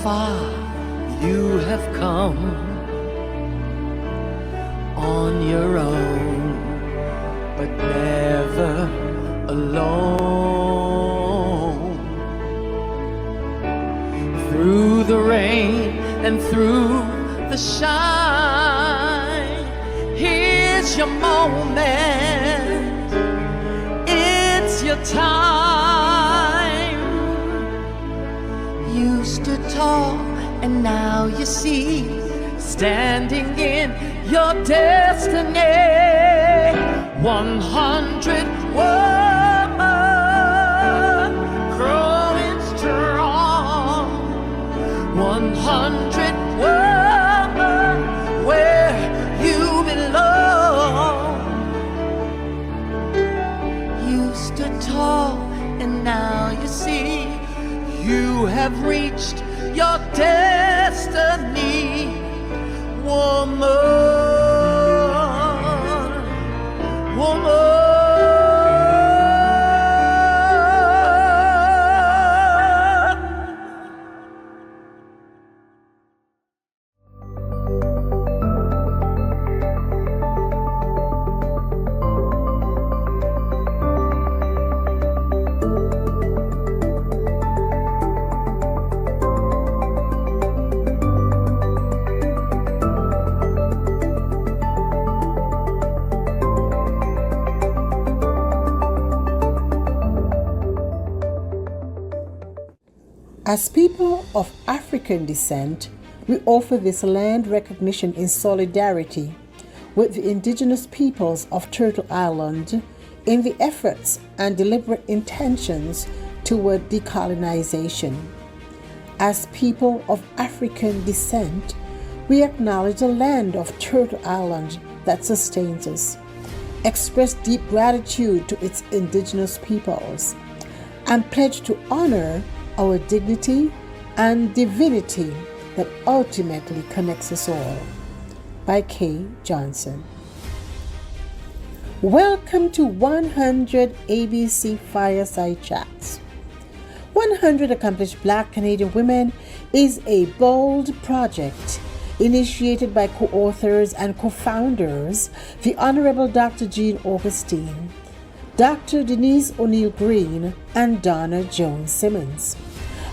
far you have come on your own, but never alone. Through the rain and through the shine, here's your moment, it's your time. You stood tall and now you see, standing in your destiny. 100 women growing strong. 100 women where you belong. You stood tall and now you see, you have reached your destiny. Woman, woman. As people of African descent, we offer this land recognition in solidarity with the indigenous peoples of Turtle Island in the efforts and deliberate intentions toward decolonization. As people of African descent, we acknowledge the land of Turtle Island that sustains us, express deep gratitude to its indigenous peoples, and pledge to honor our dignity and divinity that ultimately connects us all. By Kay Johnson. Welcome to 100 ABC Fireside Chats. 100 Accomplished Black Canadian Women is a bold project initiated by co-authors and co-founders, the Honorable Dr. Jean Augustine, Dr. Denise O'Neill Green, and Donna Jones Simmons.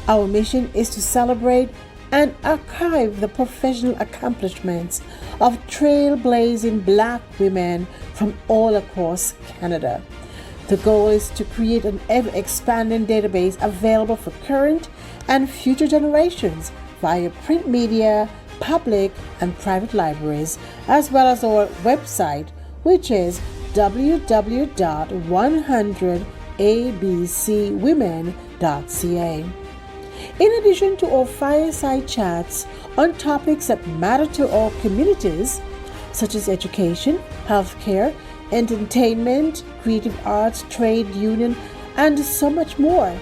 Our mission is to celebrate and archive the professional accomplishments of trailblazing Black women from all across Canada. The goal is to create an ever-expanding database available for current and future generations via print media, public and private libraries, as well as our website, which is www.100abcwomen.ca. In addition to our fireside chats on topics that matter to our communities, such as education, healthcare, entertainment, creative arts, trade union, and so much more,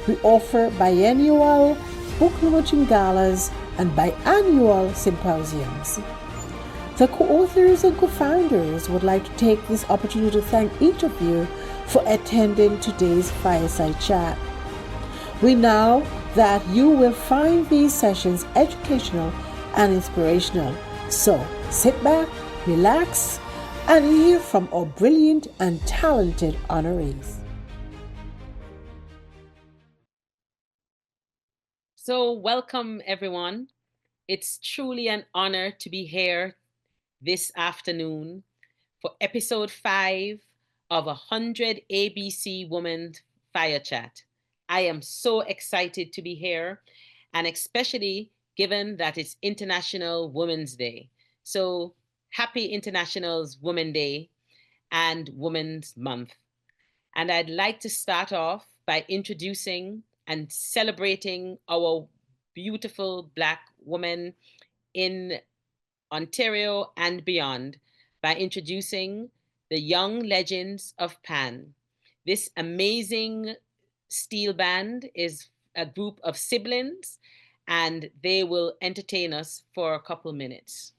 we offer biennial book launching galas and biannual symposiums. The co-authors and co-founders would like to take this opportunity to thank each of you for attending today's fireside chat. We know that you will find these sessions educational and inspirational. So sit back, relax, and hear from our brilliant and talented honorees. So welcome everyone. It's truly an honor to be here this afternoon for episode 5 of 100 ABC Women Fire Chat. I am so excited to be here, and especially given that it's International Women's Day. So happy International Women's Day and Women's Month. And I'd like to start off by introducing and celebrating our beautiful Black women in Ontario and beyond by introducing the Young Legends of Pan. This amazing steel band is a group of siblings, and they will entertain us for a couple minutes.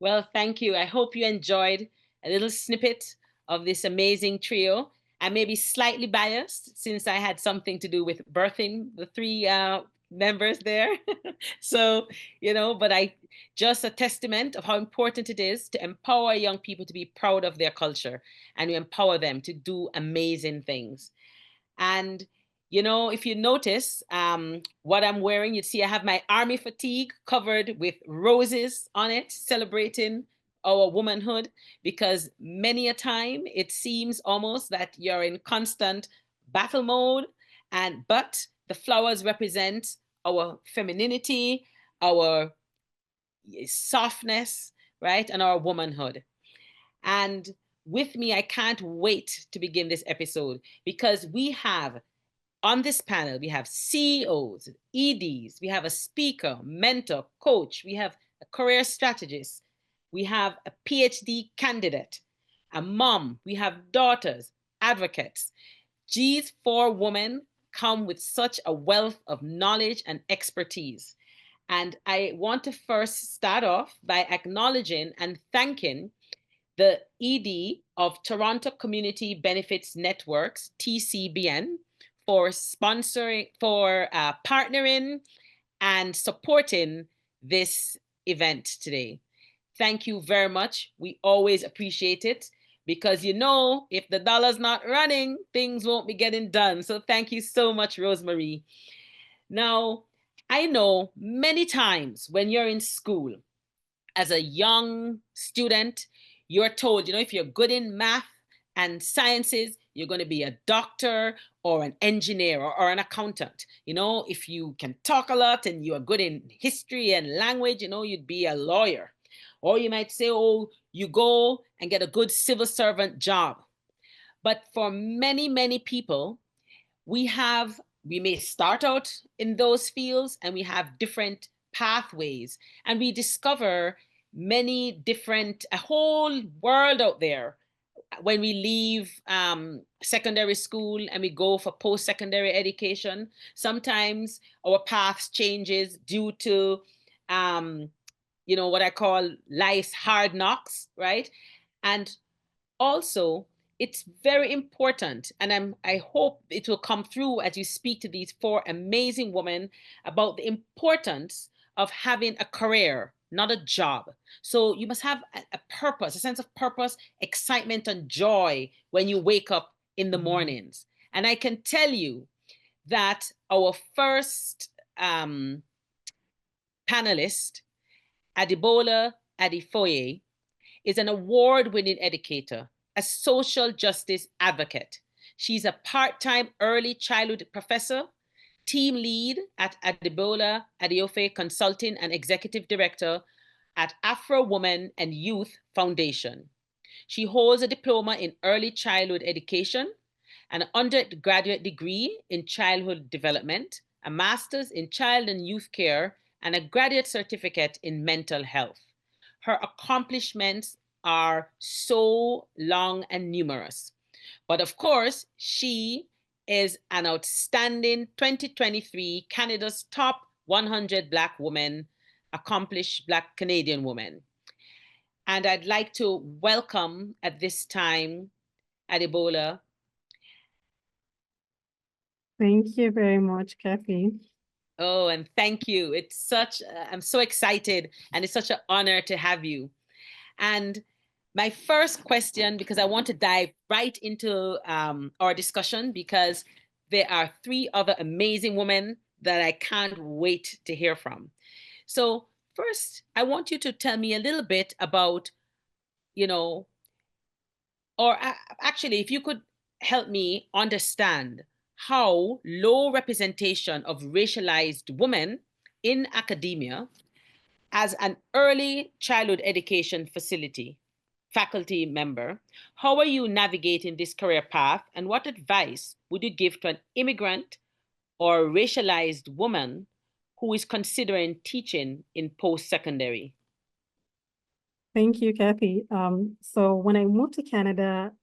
Well, thank you. I hope you enjoyed a little snippet of this amazing trio. I may be slightly biased since I had something to do with birthing the three members there. So, but I just a testament of how important it is to empower young people to be proud of their culture and to empower them to do amazing things. And if you notice what I'm wearing, you'd see I have my army fatigue covered with roses on it, celebrating our womanhood, because many a time it seems almost that you're in constant battle mode. But the flowers represent our femininity, our softness, right? And our womanhood. And with me, I can't wait to begin this episode because we have on this panel, we have CEOs, EDs, we have a speaker, mentor, coach, we have a career strategist, we have a PhD candidate, a mom, we have daughters, advocates. These four women come with such a wealth of knowledge and expertise. And I want to first start off by acknowledging and thanking the ED of Toronto Community Benefits Networks, TCBN, for sponsoring, for partnering and supporting this event today. Thank you very much. We always appreciate it because if the dollar's not running, things won't be getting done. So thank you so much, Rosemary. Now, I know many times when you're in school, as a young student, you're told, if you're good in math and sciences, you're going to be a doctor or an engineer or an accountant. If you can talk a lot and you are good in history and language, you'd be a lawyer. Or you might say, oh, you go and get a good civil servant job. But for many, many people, we may start out in those fields and we have different pathways and we discover a whole world out there when we leave secondary school and we go for post-secondary education. Sometimes our paths changes due to what I call life's hard knocks, right? And also, it's very important, and I hope it will come through as you speak to these four amazing women about the importance of having a career, not a job. So you must have a purpose, a sense of purpose, excitement, and joy when you wake up in the mornings. And I can tell you that our first panelist, Adebola Adefoye, is an award-winning educator, a social justice advocate. She's a part-time early childhood professor, team lead at Adebola Adeofe Consulting and executive director at Afro Women and Youth Foundation. She holds a diploma in early childhood education, an undergraduate degree in childhood development, a master's in child and youth care, and a graduate certificate in mental health. Her accomplishments are so long and numerous. But of course, she is an outstanding 2023 Canada's top 100 Black women, accomplished Black Canadian woman. And I'd like to welcome at this time, Adebola. Thank you very much, Kathy. Oh, and thank you. I'm so excited, and it's such an honor to have you. And my first question, because I want to dive right into our discussion, because there are three other amazing women that I can't wait to hear from. So first, I want you to tell me a little bit about, or actually, if you could help me understand how low representation of racialized women in academia as an early childhood education faculty member, how are you navigating this career path, and what advice would you give to an immigrant or racialized woman who is considering teaching in post-secondary? Thank you, Kathy. So when I moved to Canada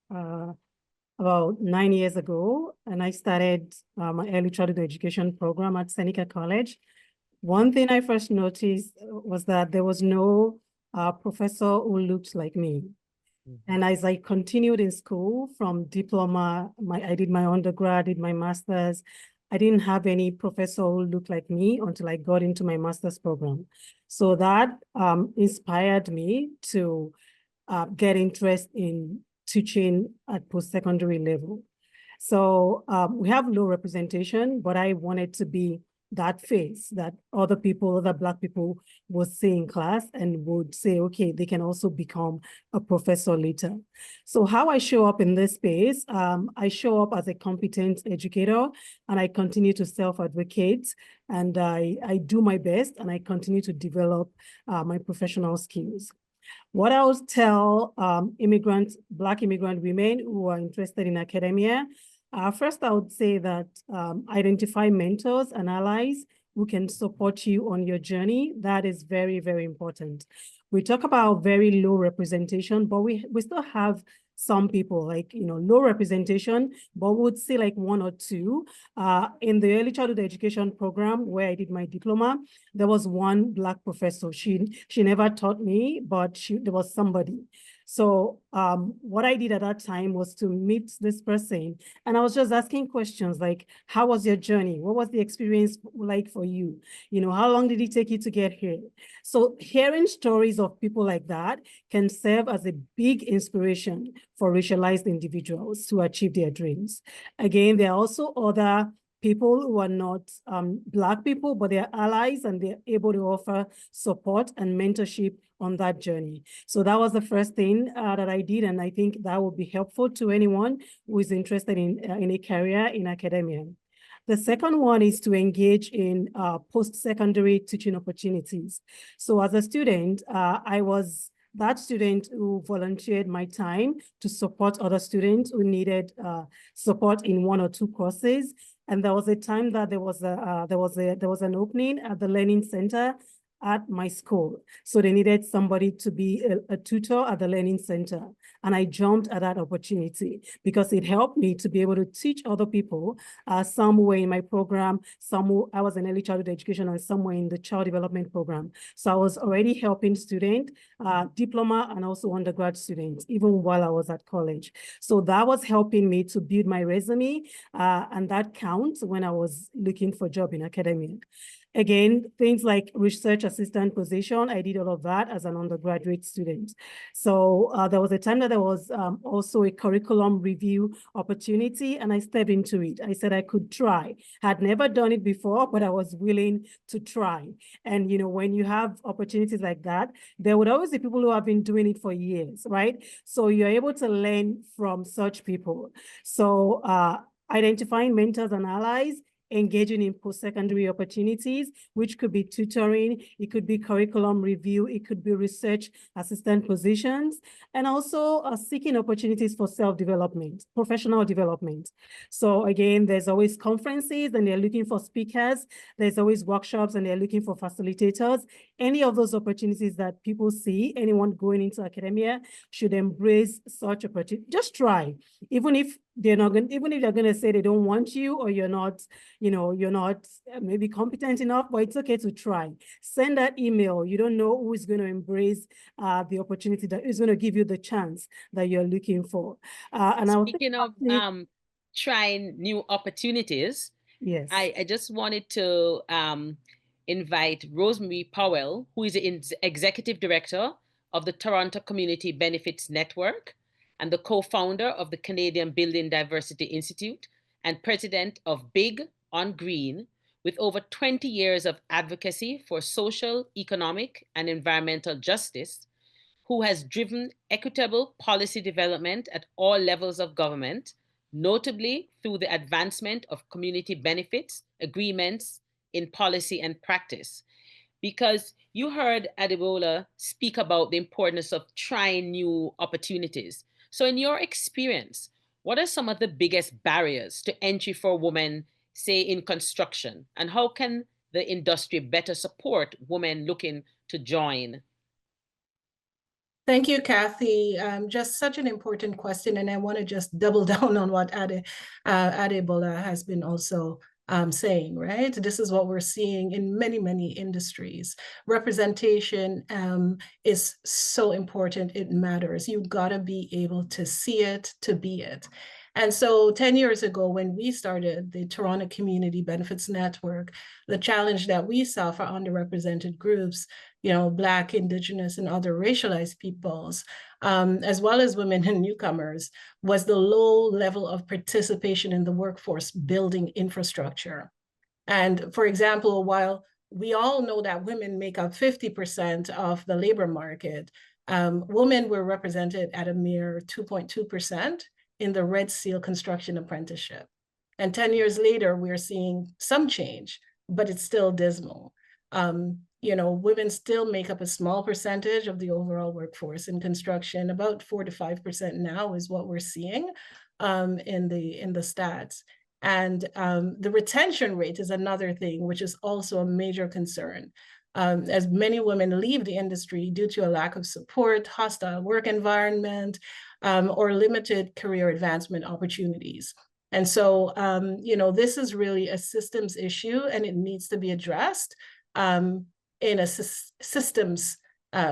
about 9 years ago, and I started my early childhood education program at Seneca College, one thing I first noticed was that there was no a professor who looked like me. And as I continued in school from diploma, I did my undergrad, did my master's. I didn't have any professor who looked like me until I got into my master's program. So that inspired me to get interest in teaching at post-secondary level. So we have low representation, but I wanted to be that face that other people, other Black people would see in class and would say, okay, they can also become a professor later. So how I show up in this space, I show up as a competent educator and I continue to self-advocate and I do my best and I continue to develop my professional skills. What I would tell Black immigrant women who are interested in academia, first I would say that identify mentors and allies who can support you on your journey. That is very, very important. We talk about very low representation, but we still have some people like, low representation, but we would say like one or two. In the early childhood education program where I did my diploma, there was one Black professor. She never taught me, but there was somebody. So what I did at that time was to meet this person and I was just asking questions like, how was your journey? What was the experience like for you? How long did it take you to get here? So hearing stories of people like that can serve as a big inspiration for racialized individuals to achieve their dreams. Again, there are also other people who are not Black people, but they're allies and they're able to offer support and mentorship on that journey. So that was the first thing that I did. And I think that will be helpful to anyone who is interested in a career in academia. The second one is to engage in post-secondary teaching opportunities. So as a student, I was that student who volunteered my time to support other students who needed support in one or two courses. And there was a time that there was an opening at the Learning Center at my school. So they needed somebody to be a tutor at the Learning Center. And I jumped at that opportunity because it helped me to be able to teach other people somewhere in my program, I was in early childhood education and somewhere in the child development program. So I was already helping students, diploma and also undergrad students, even while I was at college. So that was helping me to build my resume and that counts when I was looking for a job in academia. Again, things like research assistant position, I did all of that as an undergraduate student. So there was a time that there was also a curriculum review opportunity and I stepped into it. I said I could try. Had never done it before, but I was willing to try. And when you have opportunities like that, there would always be people who have been doing it for years, right? So you're able to learn from such people. So identifying mentors and allies, engaging in post-secondary opportunities, which could be tutoring, it could be curriculum review, it could be research assistant positions, and also seeking opportunities for self-development, professional development. So again, there's always conferences and they're looking for speakers. There's always workshops and they're looking for facilitators. Any of those opportunities that people see, anyone going into academia should embrace such opportunity. Just try, even if they're going to say they don't want you or you're not maybe competent enough, but it's okay to try. Send that email. You don't know who is going to embrace the opportunity that is going to give you the chance that you're looking for. Speaking of trying new opportunities, yes, I just wanted to invite Rosemary Powell, who is the executive director of the Toronto Community Benefits Network and the co-founder of the Canadian Building Diversity Institute and president of Big on Green, with over 20 years of advocacy for social, economic, and environmental justice, who has driven equitable policy development at all levels of government, notably through the advancement of community benefits agreements in policy and practice. Because you heard Adebola speak about the importance of trying new opportunities. So in your experience, what are some of the biggest barriers to entry for women, say in construction, and how can the industry better support women looking to join? Thank you, Kathy. Just such an important question, and I want to just double down on what Adebola has been also saying, right? This is what we're seeing in many, many industries. Representation is so important. It matters. You gotta be able to see it, to be it. And so 10 years ago, when we started the Toronto Community Benefits Network, the challenge that we saw for underrepresented groups, Black, Indigenous, and other racialized peoples, as well as women and newcomers, was the low level of participation in the workforce building infrastructure. And for example, while we all know that women make up 50% of the labor market, women were represented at a mere 2.2% in the Red Seal construction apprenticeship. And 10 years later, we're seeing some change, but it's still dismal. Women still make up a small percentage of the overall workforce in construction. About 4 to 5% now is what we're seeing in the stats. And the retention rate is another thing, which is also a major concern. As many women leave the industry due to a lack of support, hostile work environment, or limited career advancement opportunities. And so, this is really a systems issue, and it needs to be addressed in a systems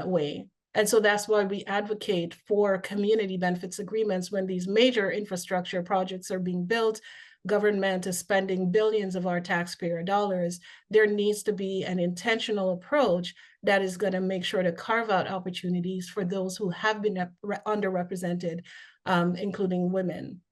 way. And so that's why we advocate for community benefits agreements when these major infrastructure projects are being built. Government is spending billions of our taxpayer dollars. There needs to be an intentional approach that is going to make sure to carve out opportunities for those who have been underrepresented, including women.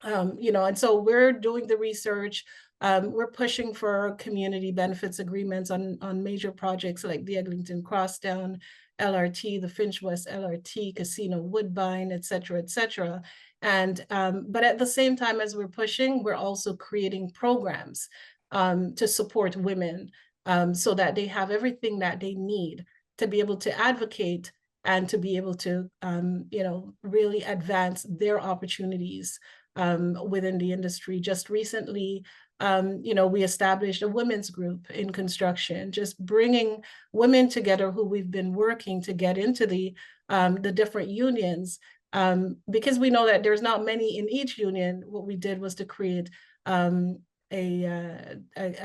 And so we're doing the research. We're pushing for community benefits agreements on major projects like the Eglinton Crosstown LRT, the Finch West LRT, Casino Woodbine, et cetera, et cetera. And but at the same time as we're pushing, we're also creating programs to support women so that they have everything that they need to be able to advocate and to be able to really advance their opportunities within the industry. Just recently, we established a women's group in construction, just bringing women together who we've been working to get into the different unions, because we know that there's not many in each union. What we did was to create a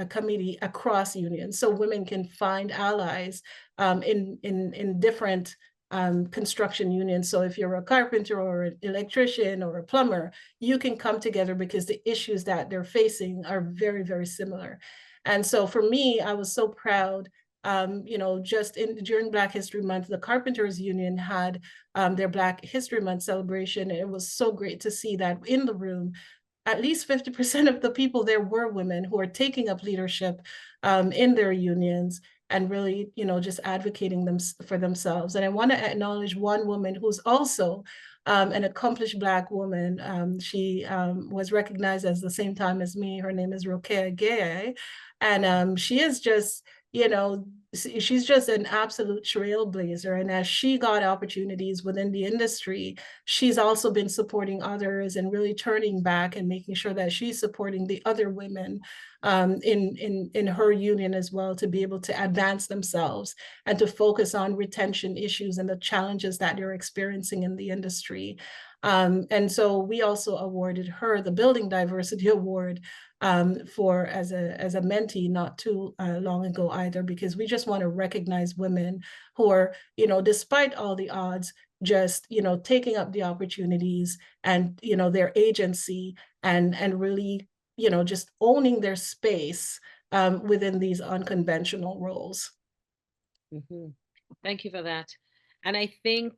committee across unions, so women can find allies in different construction unions. So if you're a carpenter or an electrician or a plumber, you can come together because the issues that they're facing are very, very similar. And so for me, I was so proud. During Black History Month, the Carpenters Union had their Black History Month celebration. And it was so great to see that in the room, at least 50% of the people there were women who are taking up leadership in their unions and really, just advocating for themselves. And I want to acknowledge one woman who's also an accomplished Black woman. She was recognized as the same time as me. Her name is Rokea Gay. And she is just, she's just an absolute trailblazer. And as she got opportunities within the industry, she's also been supporting others and really turning back and making sure that she's supporting the other women in her union as well, to be able to advance themselves and to focus on retention issues and the challenges that they're experiencing in the industry. And so we also awarded her the Building Diversity Award for as a mentee not too long ago either, because we just want to recognize women who are, despite all the odds, just, taking up the opportunities and, their agency and really, just owning their space within these unconventional roles. Mm-hmm. Thank you for that. And I think,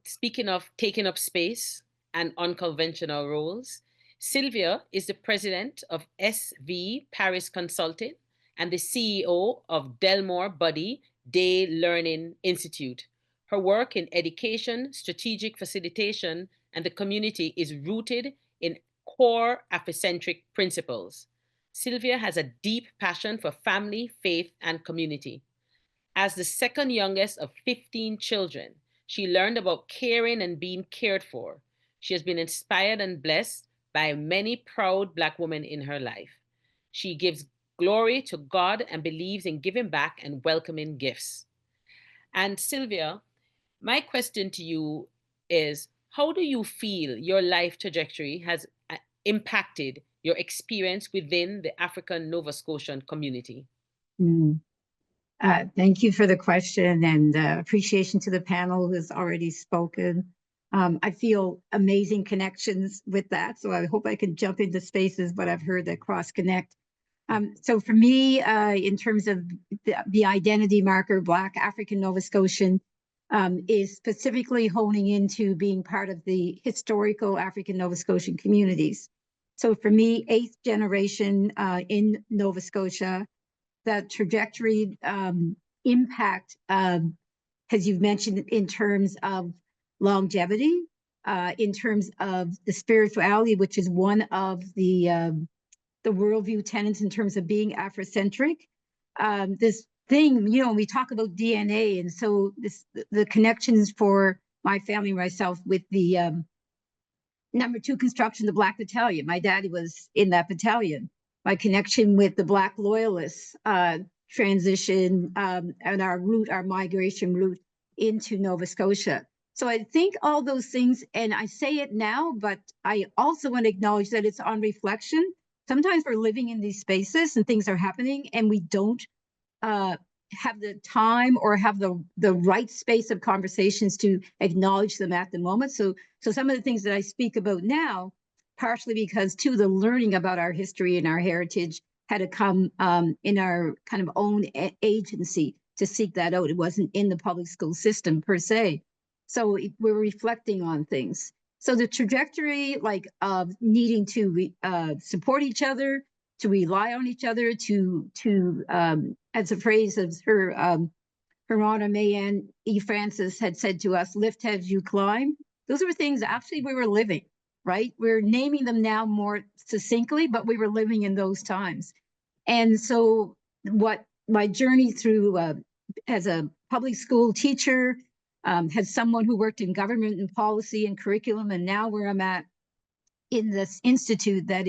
speaking of taking up space and unconventional roles, Sylvia is the president of SV Paris Consulting and the CEO of Delmore Buddy Day Learning Institute. Her work in education, strategic facilitation, and the community is rooted in core Afrocentric principles. Sylvia has a deep passion for family, faith, and community. As the second youngest of 15 children, she learned about caring and being cared for. She has been inspired and blessed by many proud Black women in her life. She gives glory to God and believes in giving back and welcoming gifts. And Sylvia, my question to you is, how do you feel your life trajectory has impacted your experience within the African Nova Scotian community? Thank you for the question, and appreciation to the panel who has already spoken. I feel amazing connections with that, so I hope I can jump into spaces, but I've heard that cross-connect. So for me, in terms of the identity marker, Black African Nova Scotian, is specifically honing into being part of the historical African Nova Scotian communities. So for me, 8th generation in Nova Scotia, that trajectory impact, as you've mentioned, in terms of longevity, in terms of the spirituality, which is one of the worldview tenets in terms of being Afrocentric. This thing, you know, we talk about DNA, and so the connections for my family and myself with the number 2 construction, the Black Battalion. My daddy was in that battalion. My connection with the Black Loyalists transition and our migration route into Nova Scotia. So I think all those things, and I say it now, but I also want to acknowledge that it's on reflection. Sometimes we're living in these spaces and things are happening and we don't have the time or have the right space of conversations to acknowledge them at the moment. So some of the things that I speak about now, partially because too, the learning about our history and our heritage had to come in our kind of own agency to seek that out. It wasn't in the public school system per se. So we're reflecting on things. So the trajectory, like of needing to support each other, to rely on each other, to as a phrase of Her Honor Mayanne E. Francis had said to us, lift as you climb. Those were things actually we were living, right? We're naming them now more succinctly, but we were living in those times. And so what my journey through as a public school teacher, as someone who worked in government and policy and curriculum, and now where I'm at in this institute that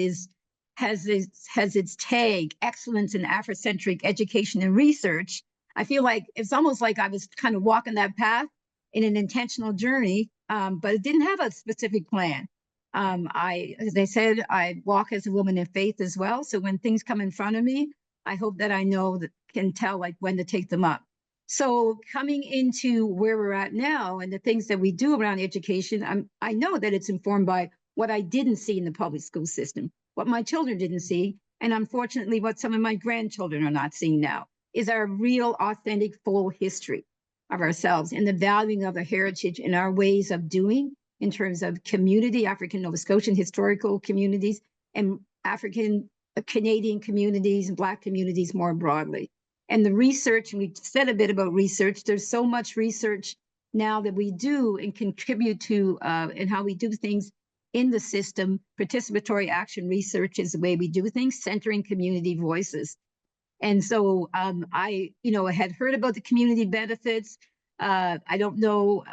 has its tag, Excellence in Afrocentric Education and Research. I feel like it's almost like I was kind of walking that path in an intentional journey, but it didn't have a specific plan. As I said, I walk as a woman in faith as well. So when things come in front of me, I hope that I know that can tell like when to take them up. So coming into where we're at now and the things that we do around education, I know that it's informed by what I didn't see in the public school system, what my children didn't see, and unfortunately what some of my grandchildren are not seeing now, is our real, authentic, full history of ourselves and the valuing of our heritage and our ways of doing in terms of community, African Nova Scotian historical communities, and African Canadian communities and Black communities more broadly. And the research, and we said a bit about research, there's so much research now that we do and contribute to and how we do things in the system. Participatory action research is the way we do things, centering community voices. And so I had heard about the community benefits. I don't know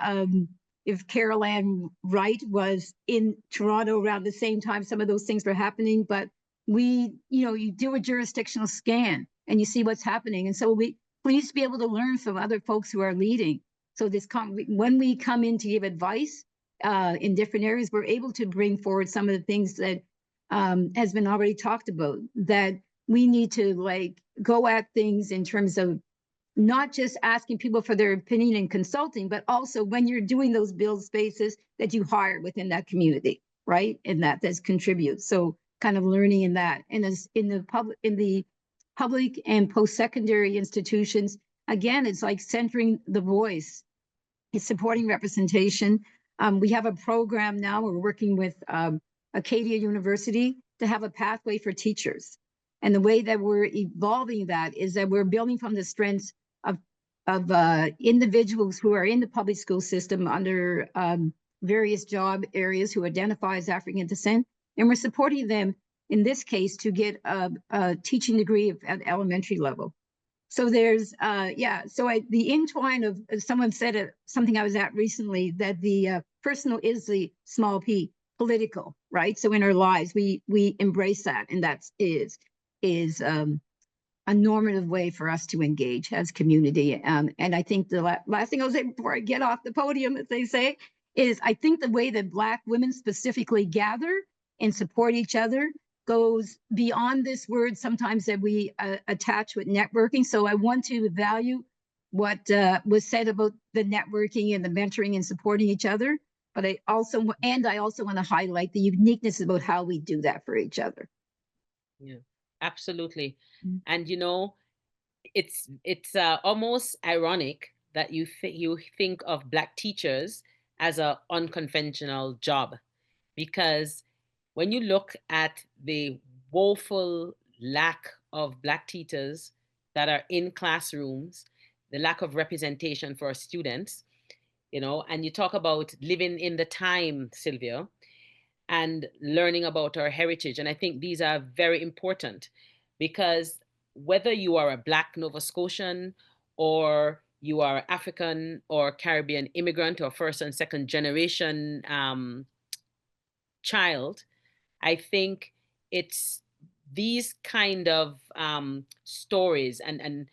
if Carol Ann Wright was in Toronto around the same time some of those things were happening, but you do a jurisdictional scan and you see what's happening. And so we please be able to learn from other folks who are leading. So when we come in to give advice in different areas, we're able to bring forward some of the things that has been already talked about, that we need to go at things in terms of not just asking people for their opinion and consulting, but also when you're doing those build spaces that you hire within that community, right? And that's contributes. So kind of learning in that. And as in the public and post-secondary institutions, again, it's like centering the voice. It's supporting representation. We have a program now, we're working with Acadia University to have a pathway for teachers. And the way that we're evolving that is that we're building from the strengths of individuals who are in the public school system under various job areas who identify as African descent. And we're supporting them, in this case, to get a teaching degree at elementary level. So there's, the entwine of, someone said something I was at recently, that the personal is the small p, political, right? So in our lives, we embrace that, and that is a normative way for us to engage as community. And I think the last thing I'll say before I get off the podium, as they say, is I think the way that Black women specifically gather and support each other goes beyond this word sometimes that we attach with networking. So I want to value what was said about the networking and the mentoring and supporting each other. But I also want to highlight the uniqueness about how we do that for each other. Yeah, absolutely. Mm-hmm. And you know, it's almost ironic that you think of Black teachers as a unconventional job, because when you look at the woeful lack of Black teachers that are in classrooms, the lack of representation for students, you know, and you talk about living in the time, Sylvia, and learning about our heritage. And I think these are very important, because whether you are a Black Nova Scotian, or you are African or Caribbean immigrant, or first and second generation child, I think it's these kind of stories, and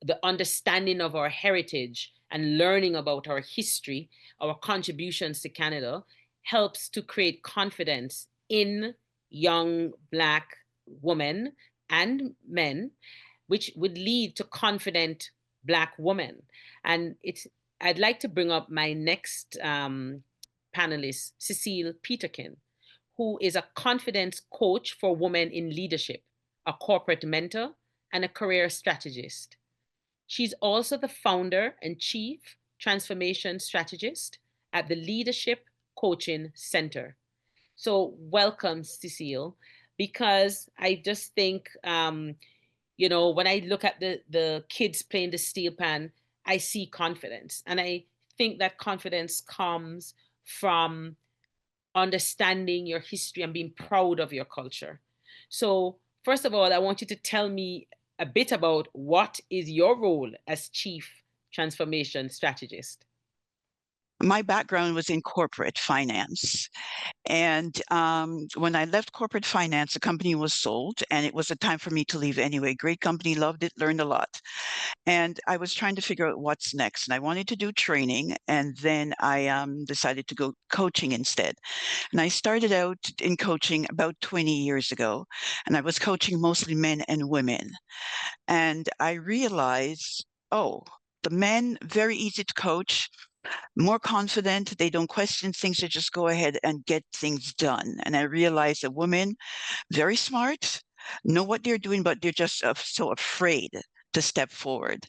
the understanding of our heritage and learning about our history, our contributions to Canada, helps to create confidence in young Black women and men, which would lead to confident Black women. And I'd like to bring up my next panelist, Cecile Peterkin, who is a confidence coach for women in leadership, a corporate mentor, and a career strategist. She's also the founder and chief transformation strategist at the Leadership Coaching Center. So, welcome, Cecile, because I just think, you know, when I look at the kids playing the steel pan, I see confidence. And I think that confidence comes from understanding your history and being proud of your culture. So, first of all, I want you to tell me a bit about what is your role as chief transformation strategist. My background was in corporate finance. And when I left corporate finance, the company was sold, and it was a time for me to leave anyway. Great company, loved it, learned a lot. And I was trying to figure out what's next. And I wanted to do training. And then I decided to go coaching instead. And I started out in coaching about 20 years ago. And I was coaching mostly men and women. And I realized, oh, the men, very easy to coach, more confident. They don't question things. They just go ahead and get things done. And I realized that women, very smart, know what they're doing, but they're just so afraid to step forward.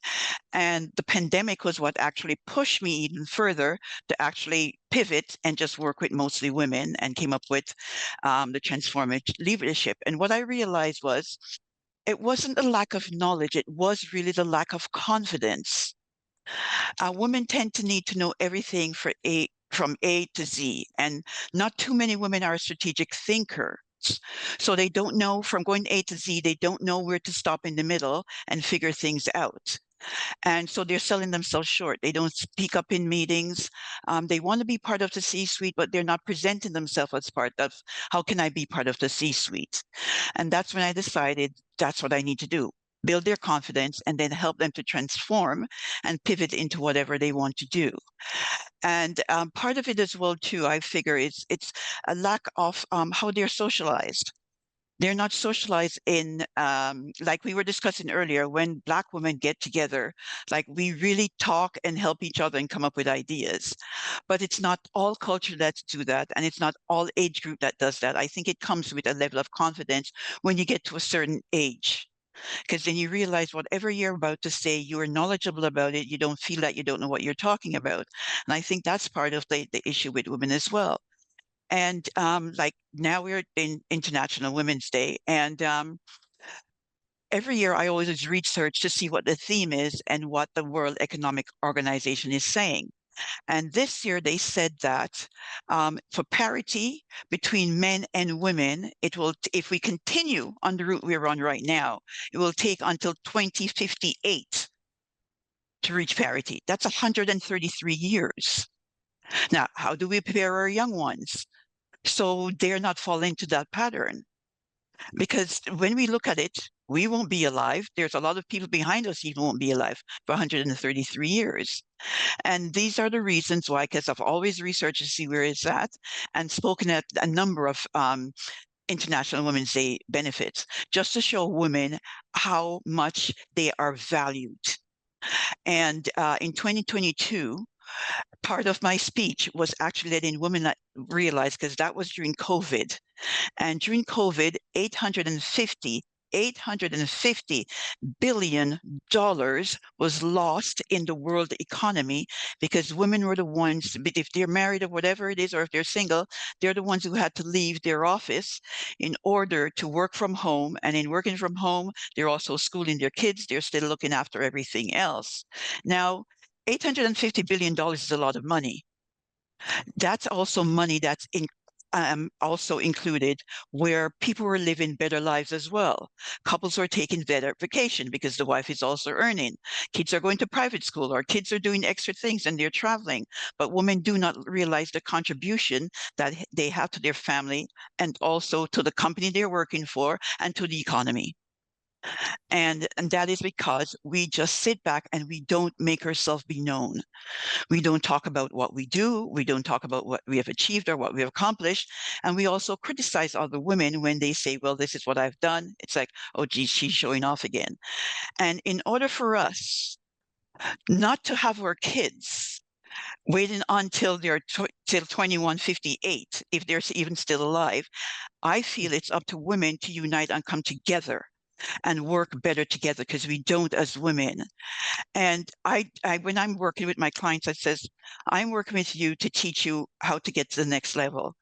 And the pandemic was what actually pushed me even further to actually pivot and just work with mostly women, and came up with the transformative leadership. And what I realized was, it wasn't a lack of knowledge. It was really the lack of confidence. Women tend to need to know everything from A to Z, and not too many women are strategic thinkers. So they don't know, from going A to Z, they don't know where to stop in the middle and figure things out. And so they're selling themselves short. They don't speak up in meetings. They want to be part of the C-suite, but they're not presenting themselves as part of, how can I be part of the C-suite? And that's when I decided that's what I need to do. Build their confidence, and then help them to transform and pivot into whatever they want to do. And part of it as well, too, I figure it's a lack of how they're socialized. They're not socialized in, like we were discussing earlier, when Black women get together, like we really talk and help each other and come up with ideas. But it's not all culture that do that, and it's not all age group that does that. I think it comes with a level of confidence when you get to a certain age, because then you realize whatever you're about to say, you're knowledgeable about it. You don't feel that you don't know what you're talking about. And I think that's part of the issue with women as well. And like now we're in International Women's Day, and every year I always research to see what the theme is and what the World Economic Organization is saying. And this year they said that for parity between men and women, it will, if we continue on the route we're on right now, it will take until 2058 to reach parity. That's 133 years. Now, how do we prepare our young ones so they're not falling into that pattern? Because when we look at it, we won't be alive. There's a lot of people behind us even won't be alive for 133 years. And these are the reasons why, because I've always researched to see where it's at, and spoken at a number of International Women's Day benefits, just to show women how much they are valued. And in 2022, part of my speech was actually letting women realize, because that was during COVID. And during COVID, $850 billion was lost in the world economy because women were the ones, if they're married or whatever it is, or if they're single, they're the ones who had to leave their office in order to work from home. And in working from home, they're also schooling their kids. They're still looking after everything else. Now, $850 billion is a lot of money. That's also money that's also included where people were living better lives as well. Couples are taking better vacation because the wife is also earning. Kids are going to private school, or kids are doing extra things and they're traveling. But women do not realize the contribution that they have to their family and also to the company they're working for and to the economy. And that is because we just sit back and we don't make ourselves be known. We don't talk about what we do. We don't talk about what we have achieved or what we have accomplished. And we also criticize other women when they say, well, this is what I've done. It's like, oh, geez, she's showing off again. And in order for us not to have our kids waiting until they're till 2158, if they're even still alive, I feel it's up to women to unite and come together and work better together, because we don't as women. And I when I'm working with my clients, I says, I'm working with you to teach you how to get to the next level.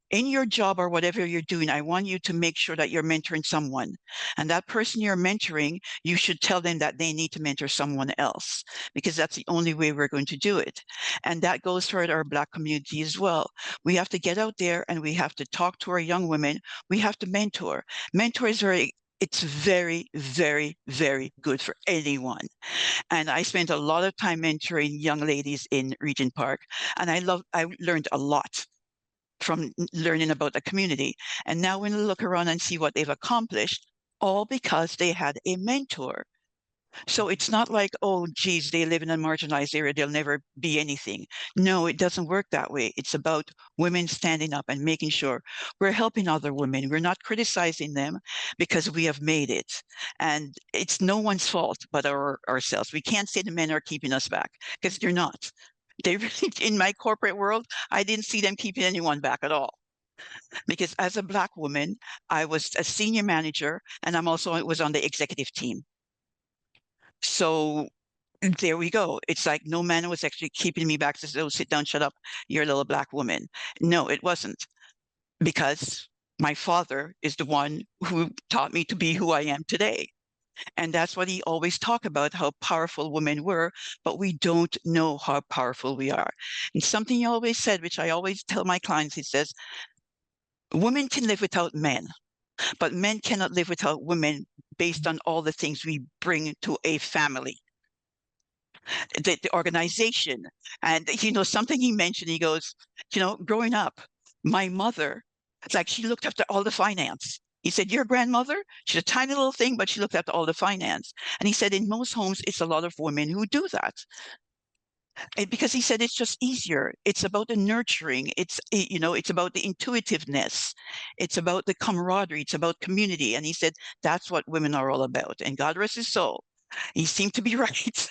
In your job or whatever you're doing, I want you to make sure that you're mentoring someone. And that person you're mentoring, you should tell them that they need to mentor someone else, because that's the only way we're going to do it. And that goes for our Black community as well. We have to get out there and we have to talk to our young women. We have to mentor. Mentor is it's very, very, very good for anyone. And I spent a lot of time mentoring young ladies in Regent Park. And I learned a lot from learning about the community. And now when I look around and see what they've accomplished, all because they had a mentor. So it's not like, oh, geez, they live in a marginalized area, they'll never be anything. No, it doesn't work that way. It's about women standing up and making sure we're helping other women. We're not criticizing them because we have made it. And it's no one's fault but ourselves. We can't say the men are keeping us back, because they're not. They really, in my corporate world, I didn't see them keeping anyone back at all. Because as a Black woman, I was a senior manager and I was on the executive team. So there we go. It's like no man was actually keeping me back to say, oh, sit down, shut up, you're a little Black woman. No, it wasn't. Because my father is the one who taught me to be who I am today. And that's what he always talked about, how powerful women were, but we don't know how powerful we are. And something he always said, which I always tell my clients, he says, women can live without men, but men cannot live without women based on all the things we bring to a family. The organization. And, something he mentioned, he goes, growing up, my mother, it's like she looked after all the finance. He said, your grandmother, she's a tiny little thing, but she looked after all the finance. And he said, in most homes, it's a lot of women who do that. Because he said it's just easier. It's about the nurturing. It's about the intuitiveness. It's about the camaraderie. It's about community. And he said, that's what women are all about. And God rest his soul. He seemed to be right.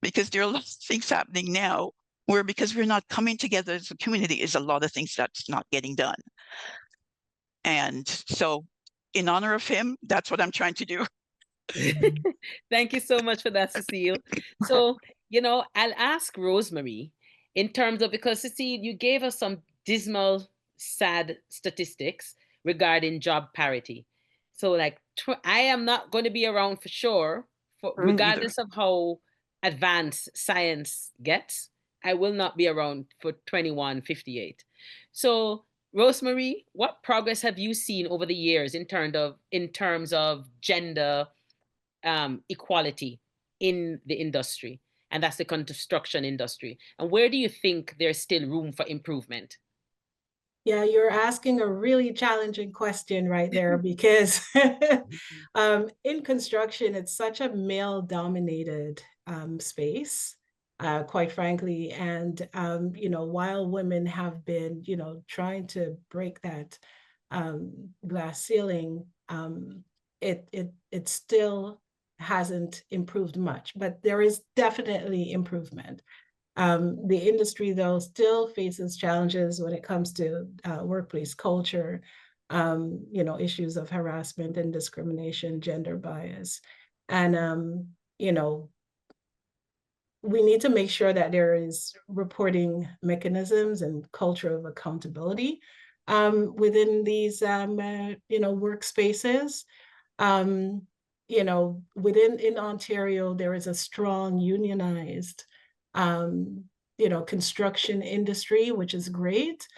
Because there are a lot of things happening now where, because we're not coming together as a community, is a lot of things that's not getting done. And so in honor of him, that's what I'm trying to do. Thank you so much for that, Cecile. So, I'll ask Rosemary in terms of, because Cecile, you gave us some dismal, sad statistics regarding job parity. So like, I am not going to be around for sure, regardless of how advanced science gets. I will not be around for 2158. So Rosemary, what progress have you seen over the years in terms of gender equality in the industry? And that's the construction industry. And where do you think there's still room for improvement? Yeah, you're asking a really challenging question right there, because in construction, it's such a male-dominated space, quite frankly. And, while women have been, trying to break that glass ceiling, it still hasn't improved much, but there is definitely improvement. The industry, though, still faces challenges when it comes to workplace culture, issues of harassment and discrimination, gender bias. And, we need to make sure that there is reporting mechanisms and culture of accountability within these, workspaces. Within in Ontario, there is a strong unionized, construction industry, which is great.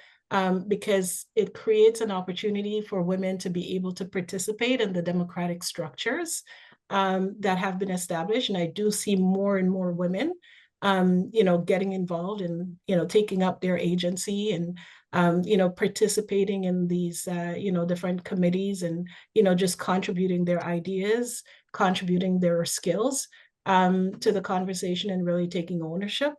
Because it creates an opportunity for women to be able to participate in the democratic structures that have been established. And I do see more and more women, getting involved and, taking up their agency and, participating in these, different committees and, just contributing their ideas, contributing their skills to the conversation and really taking ownership.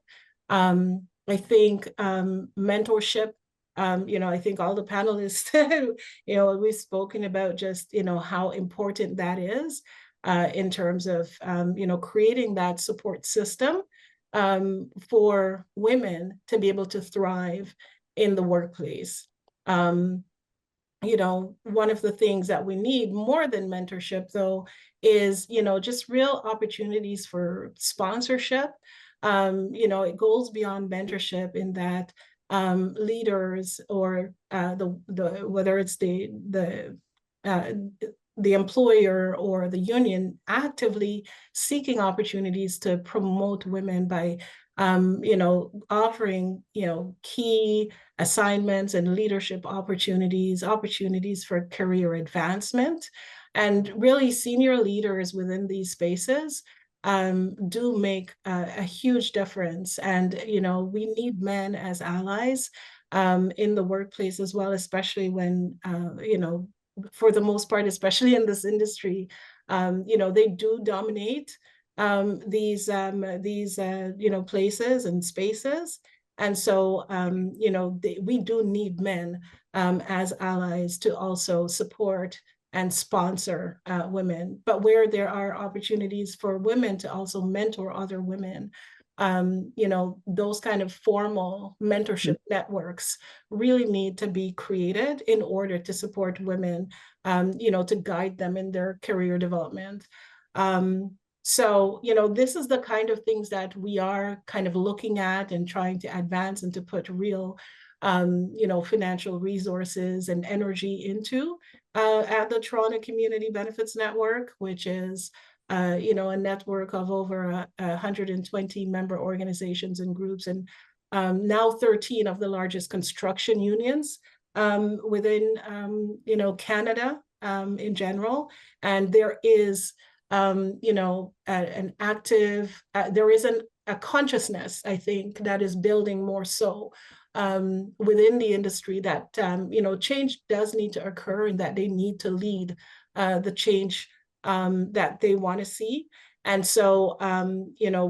I think mentorship, I think all the panelists, we've spoken about just, how important that is in terms of, creating that support system for women to be able to thrive in the workplace. One of the things that we need more than mentorship, though, is, just real opportunities for sponsorship. It goes beyond mentorship in that leaders or whether it's the employer or the union actively seeking opportunities to promote women by offering key assignments and leadership opportunities for career advancement. And really senior leaders within these spaces do make a huge difference. And we need men as allies in the workplace as well, especially when for the most part, especially in this industry, they do dominate these places and spaces. And so, we do need men as allies to also support and sponsor women. But where there are opportunities for women to also mentor other women, those kind of formal mentorship networks really need to be created in order to support women, to guide them in their career development. So, this is the kind of things that we are kind of looking at and trying to advance and to put real, financial resources and energy into at the Toronto Community Benefits Network, which is a network of over 120 member organizations and groups, and now 13 of the largest construction unions within, Canada in general. And there is, an active, there is a consciousness, I think, that is building more so within the industry that, change does need to occur and that they need to lead the change that they want to see. And so,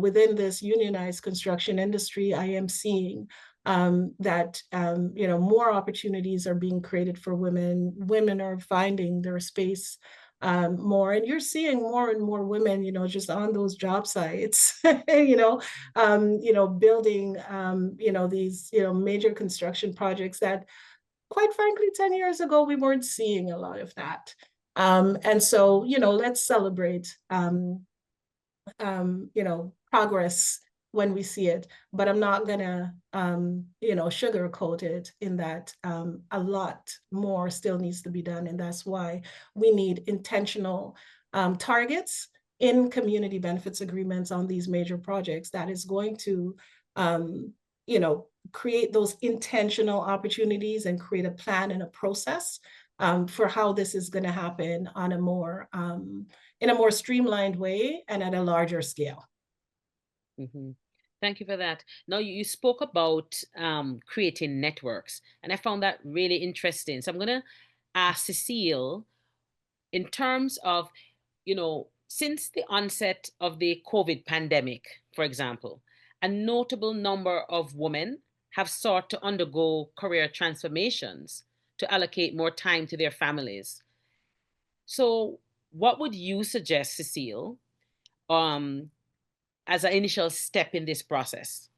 within this unionized construction industry, I am seeing that, more opportunities are being created for women. Women are finding their space more, and you're seeing more and more women, just on those job sites, building, these, major construction projects that, quite frankly, 10 years ago, we weren't seeing a lot of that. And so, let's celebrate, progress when we see it, but I'm not gonna, sugarcoat it in that a lot more still needs to be done. And that's why we need intentional targets in community benefits agreements on these major projects that is going to, create those intentional opportunities and create a plan and a process for how this is going to happen on a more in a more streamlined way and at a larger scale. Mm-hmm. Thank you for that. Now, you spoke about creating networks, and I found that really interesting. So I'm going to ask Cecile, in terms of, since the onset of the COVID pandemic, for example, a notable number of women have sought to undergo career transformations to allocate more time to their families. So, what would you suggest, Cecile, um, as an initial step in this process?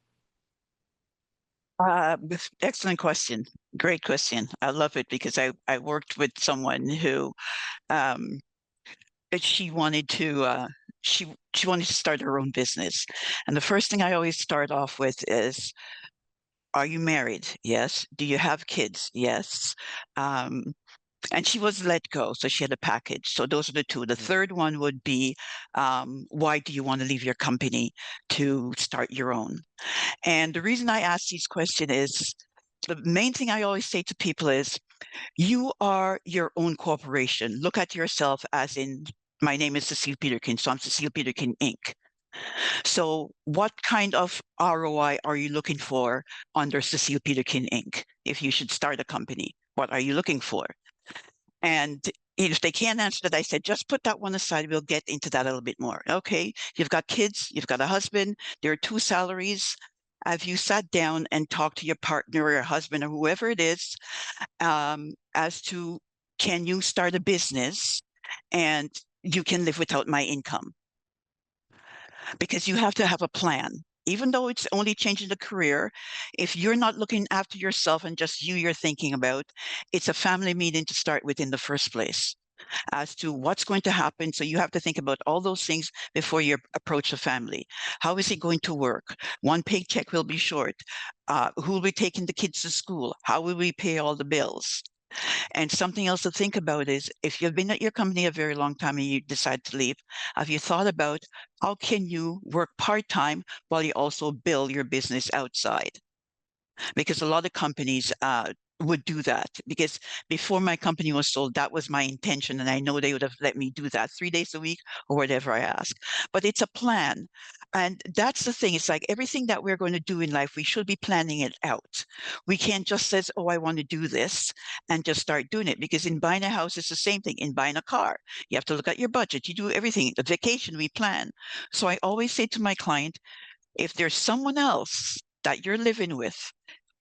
Excellent question. Great question. I love it because I worked with someone who um, she wanted to she wanted to start her own business, and the first thing I always start off with is, are you married? Yes. Do you have kids? Yes. Um, and she was let go, so she had a package. So those are the two. The third one would be, why do you want to leave your company to start your own? And the reason I ask these questions is, the main thing I always say to people is, you are your own corporation. Look at yourself as in, my name is Cecile Peterkin, so I'm Cecile Peterkin Inc. So what kind of ROI are you looking for under Cecile Peterkin Inc. if you should start a company? What are you looking for? And if they can't answer that, I said, just put that one aside. We'll get into that a little bit more. Okay, you've got kids, you've got a husband, there are 2 salaries. Have you sat down and talked to your partner or your husband or whoever it is, as to, can you start a business and you can live without my income? Because you have to have a plan. Even though it's only changing the career, if you're not looking after yourself and just you're thinking about, it's a family meeting to start with in the first place as to what's going to happen. So you have to think about all those things before you approach the family. How is it going to work? One paycheck will be short. Who will be taking the kids to school? How will we pay all the bills? And something else to think about is, if you've been at your company a very long time and you decide to leave, have you thought about how can you work part-time while you also build your business outside? Because a lot of companies would do that, because before my company was sold, that was my intention. And I know they would have let me do that 3 days a week or whatever I ask. But it's a plan. And that's the thing. It's like everything that we're going to do in life, we should be planning it out. We can't just say, oh, I want to do this and just start doing it. Because in buying a house, it's the same thing. In buying a car, you have to look at your budget. You do everything. The vacation, we plan. So I always say to my client, if there's someone else that you're living with,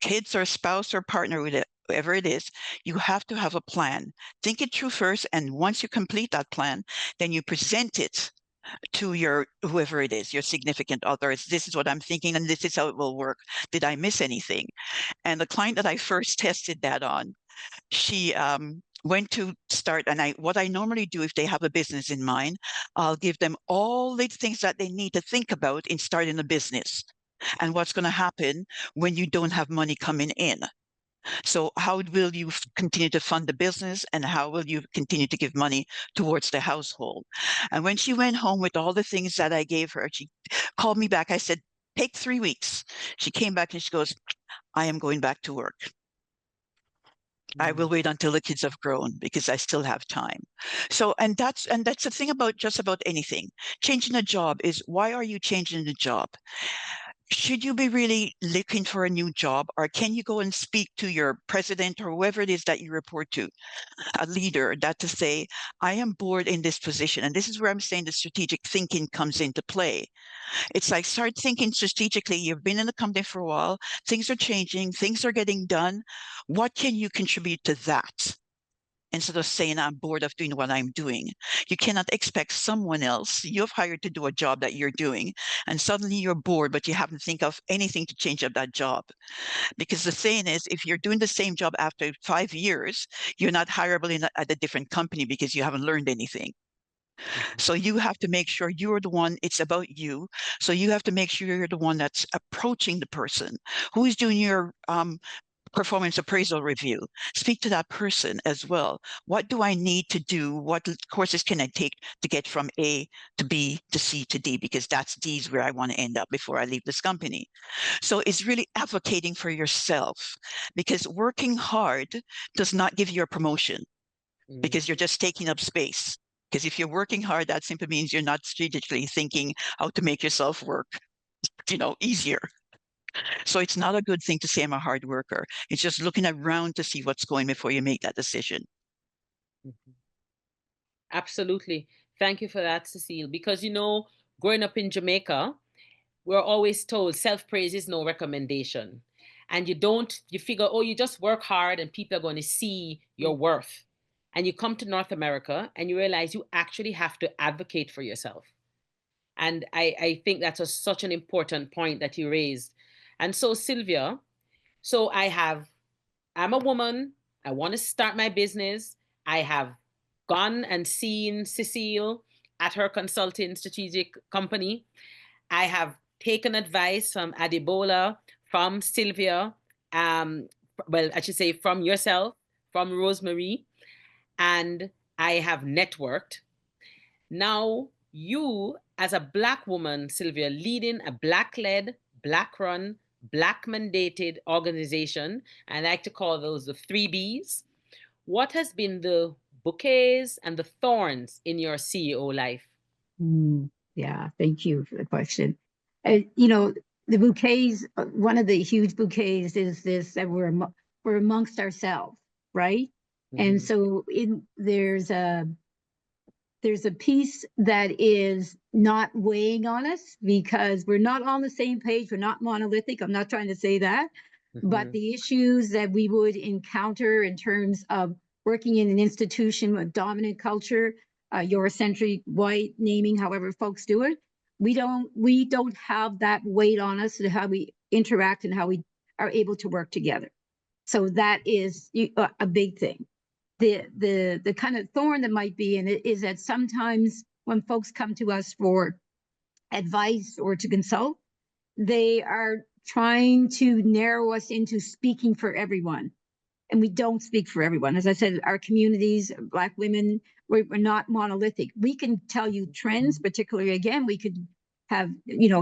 kids or spouse or partner with it, whoever it is, you have to have a plan. Think it through first, and once you complete that plan, then you present it to your whoever it is, your significant other. This is what I'm thinking, and this is how it will work. Did I miss anything? And the client that I first tested that on, she went to start, and what I normally do if they have a business in mind, I'll give them all the things that they need to think about in starting a business and what's going to happen when you don't have money coming in. So how will you continue to fund the business, and how will you continue to give money towards the household? And when she went home with all the things that I gave her, she called me back. I said, take 3 weeks. She came back and she goes, I am going back to work. I will wait until the kids have grown because I still have time. So, and that's the thing about just about anything. Changing a job is, why are you changing the job? Should you be really looking for a new job, or can you go and speak to your president or whoever it is that you report to, a leader, that to say, I am bored in this position. And this is where I'm saying the strategic thinking comes into play. It's like, start thinking strategically. You've been in the company for a while. Things are changing. Things are getting done. What can you contribute to that? Instead of saying, I'm bored of doing what I'm doing. You cannot expect someone else you've hired to do a job that you're doing, and suddenly you're bored, but you haven't think of anything to change up that job. Because the saying is, if you're doing the same job after 5 years, you're not hireable at a different company because you haven't learned anything. So you have to make sure you're the one, it's about you. So you have to make sure you're the one that's approaching the person who is doing your performance appraisal review. Speak to that person as well. What do I need to do? What courses can I take to get from A to B to C to D? Because that's D's where I want to end up before I leave this company. So it's really advocating for yourself, because working hard does not give you a promotion, because you're just taking up space. Because if you're working hard, that simply means you're not strategically thinking how to make yourself work, easier. So it's not a good thing to say I'm a hard worker. It's just looking around to see what's going before you make that decision. Absolutely. Thank you for that, Cecile. Because, growing up in Jamaica, we're always told self-praise is no recommendation. and you figure, oh, you just work hard and people are going to see your worth. And you come to North America and you realize you actually have to advocate for yourself. And I think that's such an important point that you raised. And so, Sylvia, so I'm a woman. I want to start my business. I have gone and seen Cecile at her consulting strategic company. I have taken advice from Adebola, from Sylvia, well, I should say from yourself, from Rosemary, and I have networked. Now, you, as a Black woman, Sylvia, leading a Black-led, Black-run, Black-mandated organization, I like to call those the 3Bs. What has been the bouquets and the thorns in your CEO life? Yeah, thank you for the question. You know, the bouquets, one of the huge bouquets is this, that we're amongst ourselves, right? And so there's a piece that is not weighing on us because we're not on the same page. We're not monolithic. I'm not trying to say that, but the issues that we would encounter in terms of working in an institution with dominant culture, Eurocentric, white naming, however folks do it, we don't have that weight on us to how we interact and how we are able to work together. So that is a big thing. The kind of thorn that might be in it is that sometimes when folks come to us for advice or to consult, they are trying to narrow us into speaking for everyone. And we don't speak for everyone. As I said, our communities, Black women, we're not monolithic. We can tell you trends, particularly, again, we could have,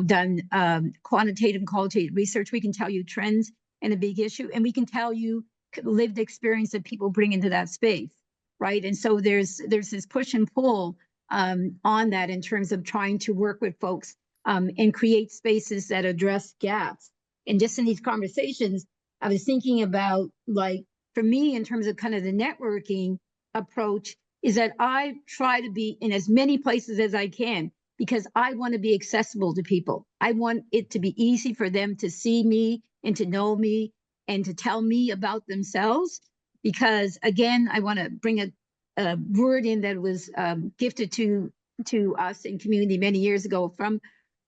done quantitative and qualitative research. We can tell you trends and a big issue, and we can tell you lived experience that people bring into that space, right? And so there's this push and pull on that in terms of trying to work with folks and create spaces that address gaps. And just in these conversations, I was thinking about, like, for me, in terms of kind of the networking approach, is that I try to be in as many places as I can because I want to be accessible to people. I want it to be easy for them to see me and to know me and to tell me about themselves. Because again, I want to bring a word in that was gifted to us in community many years ago from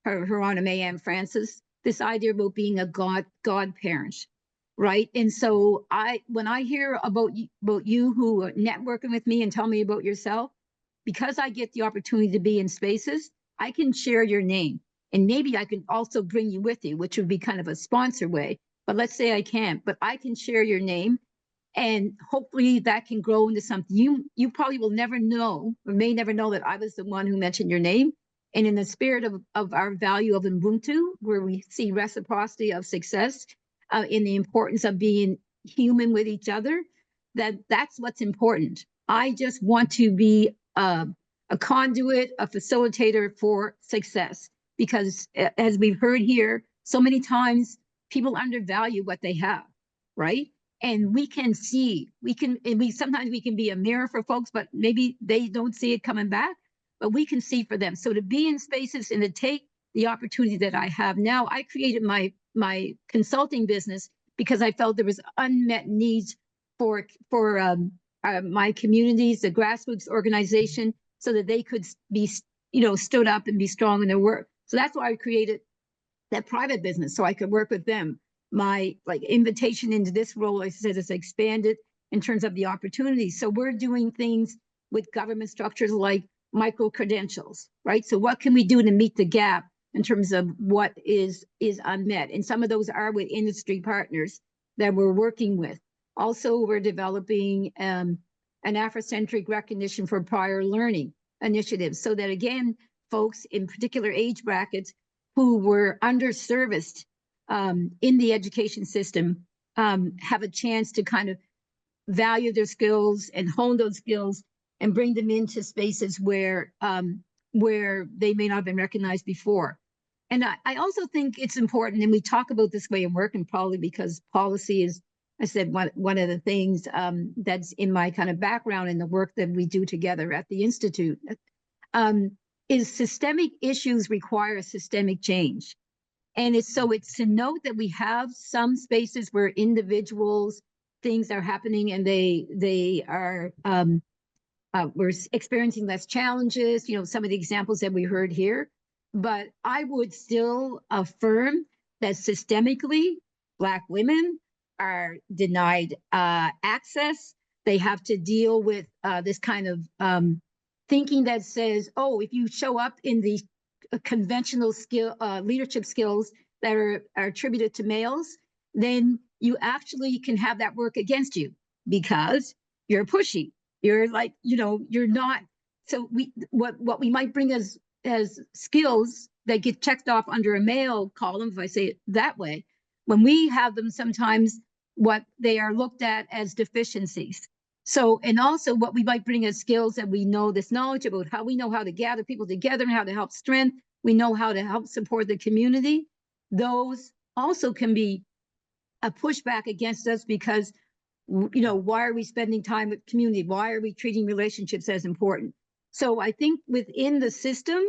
her Honor May Ann Francis, this idea about being a godparent, right? And so when I hear about you who are networking with me and tell me about yourself, because I get the opportunity to be in spaces, I can share your name. And maybe I can also bring you with you, which would be kind of a sponsor way. But let's say I can't, but I can share your name, and hopefully that can grow into something. You probably will never know, or may never know, that I was the one who mentioned your name. And in the spirit of our value of Ubuntu, where we see reciprocity of success, in the importance of being human with each other, that's what's important. I just want to be a conduit, a facilitator for success, because as we've heard here so many times, people undervalue what they have, right? And we can see, sometimes we can be a mirror for folks, but maybe they don't see it coming back, but we can see for them. So to be in spaces and to take the opportunity that I have now, I created my consulting business because I felt there was unmet needs for my communities, the grassroots organization, so that they could be, stood up and be strong in their work. So that's why I created that private business, so I could work with them. My invitation into this role, I said, is expanded in terms of the opportunities. So we're doing things with government structures like micro credentials, right? So what can we do to meet the gap in terms of what is unmet? And some of those are with industry partners that we're working with. Also, we're developing an Afrocentric recognition for prior learning initiatives, so that, again, folks in particular age brackets who were underserviced in the education system have a chance to kind of value their skills and hone those skills and bring them into spaces where they may not have been recognized before. And I also think it's important, and we talk about this way of work, and probably because policy is, I said, one of the things that's in my kind of background in the work that we do together at the Institute, is systemic issues require systemic change. And it's to note that we have some spaces where individuals, things are happening and they are, we're experiencing less challenges, some of the examples that we heard here. But I would still affirm that systemically, Black women are denied access. They have to deal with this kind of thinking that says, oh, if you show up in the conventional leadership skills that are attributed to males, then you actually can have that work against you because you're pushy. You're like, you're not. So what we might bring as skills that get checked off under a male column, if I say it that way, when we have them, sometimes what they are looked at as deficiencies. So, and also what we might bring as skills that we know this knowledge about, how we know how to gather people together and how to help strength. We know how to help support the community. Those also can be a pushback against us because, why are we spending time with community? Why are we treating relationships as important? So I think within the system,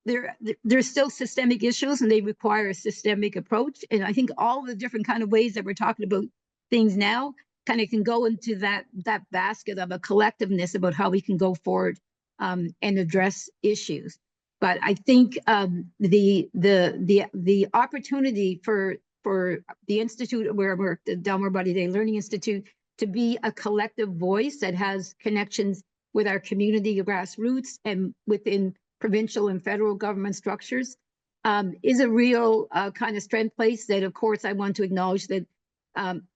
there's still systemic issues and they require a systemic approach. And I think all the different kind of ways that we're talking about things now kind of can go into that basket of a collectiveness about how we can go forward and address issues. But I think the opportunity for the institute where I work, the Delmore Buddy Day Learning Institute, to be a collective voice that has connections with our community grassroots and within provincial and federal government structures is a real kind of strength place that, of course, I want to acknowledge that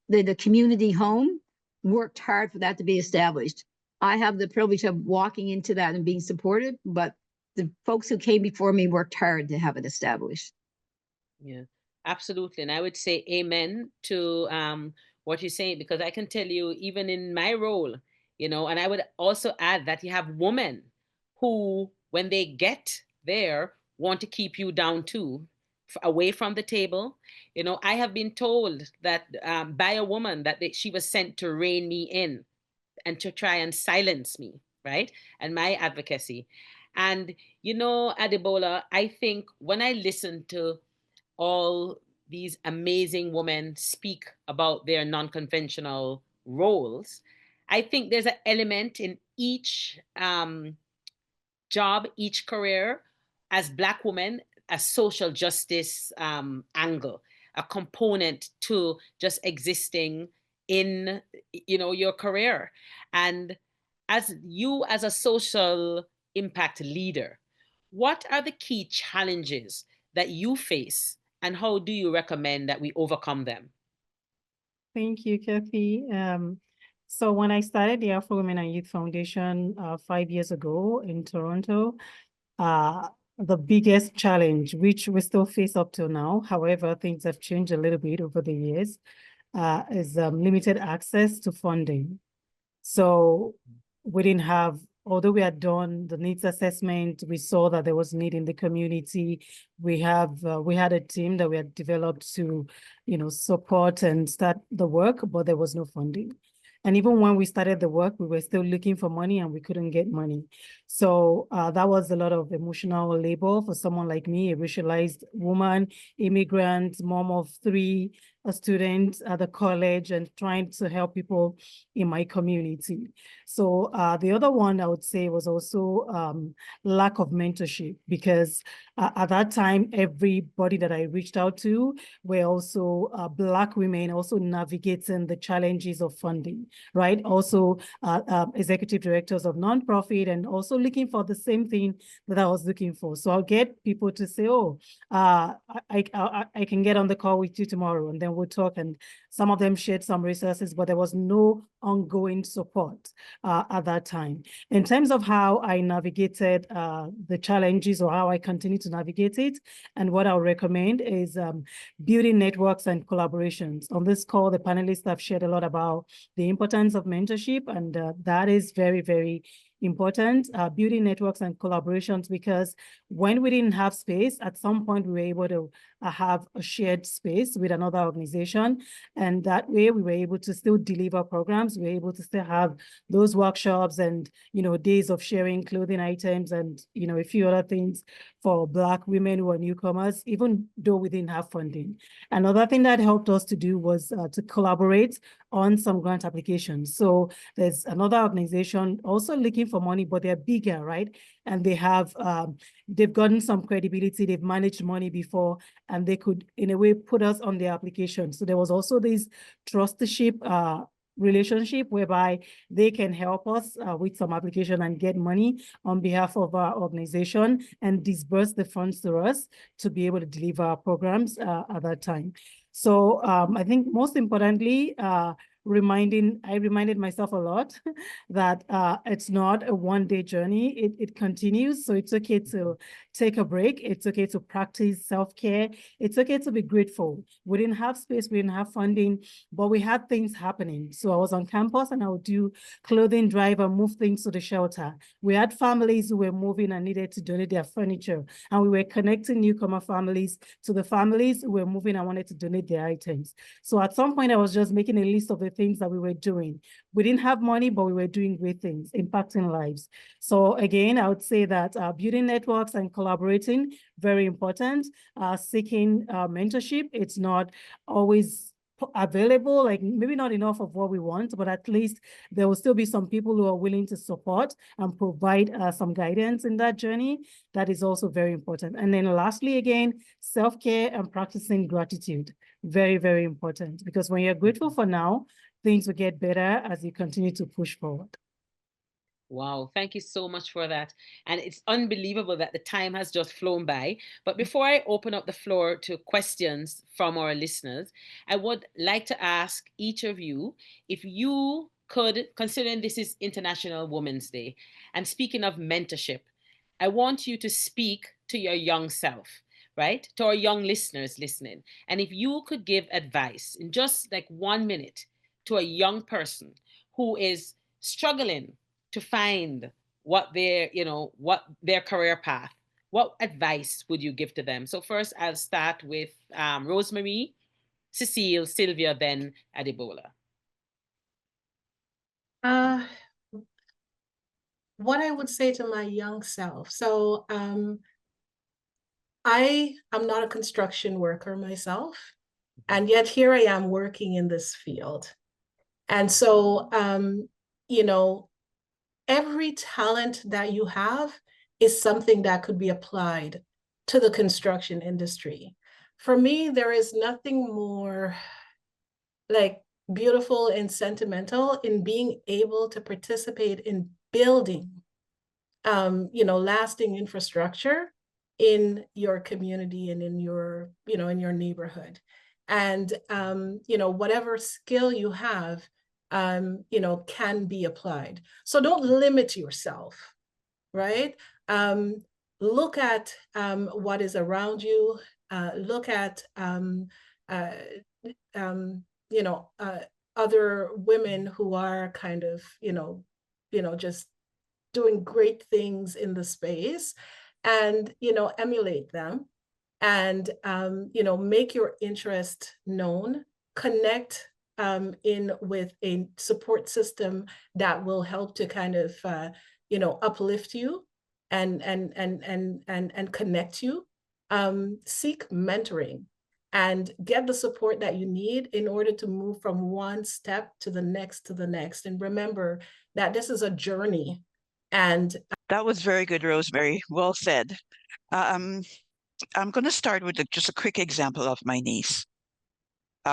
the community home worked hard for that to be established. I have the privilege of walking into that and being supported, but the folks who came before me worked hard to have it established. Yeah, absolutely. And I would say amen to what you're saying, because I can tell you, even in my role, and I would also add that you have women who, when they get there, want to keep you down too, away from the table. I have been told that by a woman that she was sent to rein me in and to try and silence me, right? And my advocacy. And, Adebola, I think when I listen to all these amazing women speak about their non-conventional roles, I think there's an element in each job, each career, as Black women, a social justice angle, a component to just existing in your career. And as you, as a social impact leader, what are the key challenges that you face, and how do you recommend that we overcome them? Thank you, Kathy. So when I started the Afro Women and Youth Foundation 5 years ago in Toronto, the biggest challenge, which we still face up till now, however, things have changed a little bit over the years, is limited access to funding. So we didn't have, although we had done the needs assessment, we saw that there was need in the community. We had a team that we had developed to, support and start the work, but there was no funding. And even when we started the work, we were still looking for money and we couldn't get money. So that was a lot of emotional labor for someone like me, a racialized woman, immigrant, mom of 3, a student at the college, and trying to help people in my community. So the other one I would say was also lack of mentorship, because at that time, everybody that I reached out to were also Black women, also navigating the challenges of funding, right? Also executive directors of nonprofit, and also looking for the same thing that I was looking for. So I'll get people to say, oh, I can get on the call with you tomorrow, and then we'll talk. And some of them shared some resources, but there was no ongoing support at that time. In terms of how I navigated the challenges, or how I continue to navigate it, and what I'll recommend is building networks and collaborations. On this call, the panelists have shared a lot about the importance of mentorship, and that is very, very important, building networks and collaborations, because when we didn't have space, at some point we were able to have a shared space with another organization. And that way we were able to still deliver programs. We were able to still have those workshops and, days of sharing clothing items and, a few other things for Black women who are newcomers, even though we didn't have funding. Another thing that helped us to do was to collaborate on some grant applications. So there's another organization also looking for money, but they're bigger, right? And they have, they've gotten some credibility, they've managed money before, and they could, in a way, put us on their application. So there was also this trustship relationship whereby they can help us with some application and get money on behalf of our organization and disburse the funds to us to be able to deliver our programs at that time. So I think most importantly, I reminded myself a lot that it's not a one-day journey. It continues. So it's okay to take a break. It's okay to practice self-care. It's okay to be grateful. We didn't have space, we didn't have funding, but we had things happening. So I was on campus and I would do clothing drive and move things to the shelter. We had families who were moving and needed to donate their furniture. And we were connecting newcomer families to the families who were moving and wanted to donate their items. So at some point I was just making a list of the things that we were doing. We didn't have money, but we were doing great things, impacting lives. So again, I would say that building networks and collaborating, very important. Seeking mentorship, it's not always available, like maybe not enough of what we want, but at least there will still be some people who are willing to support and provide some guidance in that journey. That is also very important. And then lastly, again, self-care and practicing gratitude. Very, very important, because when you're grateful for now, things will get better as you continue to push forward. Wow, thank you so much for that. And it's unbelievable that the time has just flown by. But before I open up the floor to questions from our listeners, I would like to ask each of you if you could, considering this is International Women's Day, and speaking of mentorship, I want you to speak to your young self, right? To our young listeners listening. And if you could give advice in just like 1 minute to a young person who is struggling to find what their career path, what advice would you give to them? So first I'll start with Rosemary, Cecile, Sylvia, then Adebola. What I would say to my young self. So I am not a construction worker myself, and yet here I am working in this field. And so, every talent that you have is something that could be applied to the construction industry. For me, there is nothing more like beautiful and sentimental in being able to participate in building, lasting infrastructure in your community and in your neighborhood. And, whatever skill you have, can be applied. So don't limit yourself, right? Look at what is around you. Look at, other women who are kind of, just doing great things in the space, and, emulate them, and, make your interest known, connect in with a support system that will help to kind of uplift you and connect you. Seek mentoring and get the support that you need in order to move from one step to the next and remember that this is a journey. And that was very good, Rosemary. Well said. I'm going to start with just a quick example of my niece.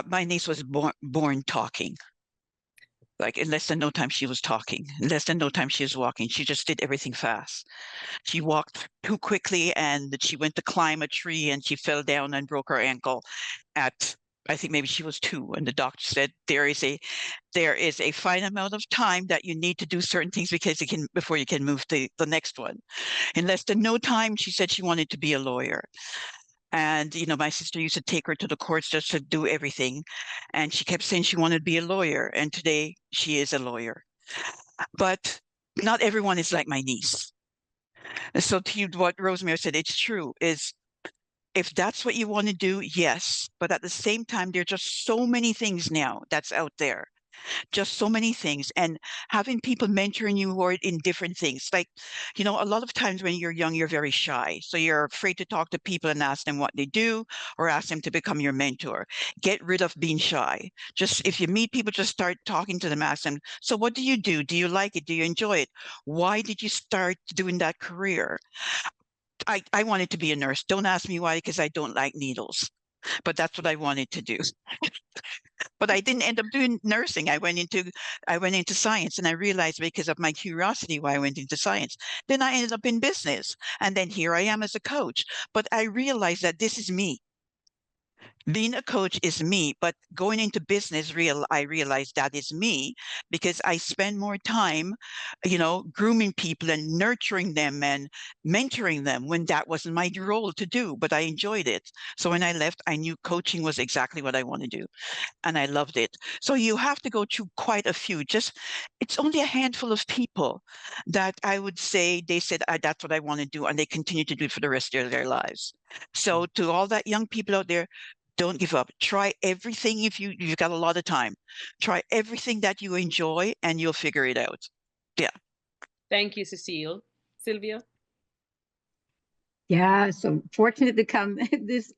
My niece was born talking. Like in less than no time, she was talking. In less than no time, she was walking. She just did everything fast. She walked too quickly, and she went to climb a tree, and she fell down and broke her ankle at, I think maybe she was 2. And the doctor said, there is a fine amount of time that you need to do certain things before you can move to the next one. In less than no time, she said she wanted to be a lawyer. And, my sister used to take her to the courts just to do everything. And she kept saying she wanted to be a lawyer. And today she is a lawyer. But not everyone is like my niece. So to you, what Rosemary said, it's true, is if that's what you want to do, yes. But at the same time, there are just so many things now that's out there, just so many things. And having people mentoring you who are in different things. Like, a lot of times when you're young, you're very shy. So you're afraid to talk to people and ask them what they do or ask them to become your mentor. Get rid of being shy. Just if you meet people, just start talking to them, ask them, so what do you do? Do you like it? Do you enjoy it? Why did you start doing that career? I wanted to be a nurse. Don't ask me why, because I don't like needles. But that's what I wanted to do. But I didn't end up doing nursing. I went into science, and I realized because of my curiosity why I went into science. Then I ended up in business, and then here I am as a coach. But I realized that this is me. Being a coach is me, but going into business, I realized that is me because I spend more time, grooming people and nurturing them and mentoring them when that wasn't my role to do, but I enjoyed it. So when I left, I knew coaching was exactly what I want to do, and I loved it. So you have to go through quite a few. It's only a handful of people that I would say they said, that's what I want to do, and they continue to do it for the rest of their lives. So to all that young people out there, don't give up. Try everything. If you've got a lot of time, try everything that you enjoy and you'll figure it out. Yeah. Thank you, Cecile. Sylvia? Yeah, so fortunate to come this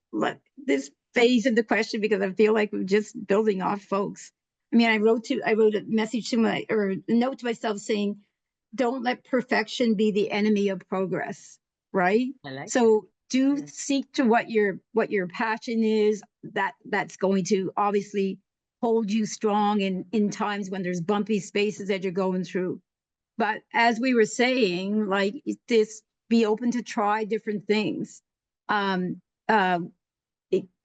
phase of the question because I feel like we're just building off folks. I mean, I wrote a message to a note to myself saying, don't let perfection be the enemy of progress, right? So do seek to what your passion is, that's going to obviously hold you strong in times when there's bumpy spaces that you're going through. But as we were saying, like this, be open to try different things. Um, uh,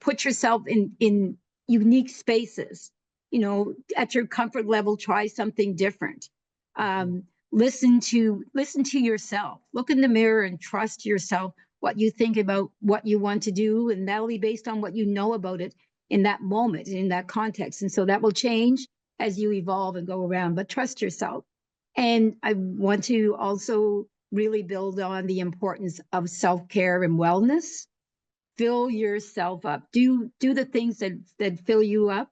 Put yourself in unique spaces. At your comfort level, try something different. Listen to yourself. Look in the mirror and trust yourself. What you think about what you want to do, and that'll be based on what you know about it in that moment, in that context. And so that will change as you evolve and go around. But trust yourself. And I want to also really build on the importance of self-care and wellness. Fill yourself up. Do the things that fill you up,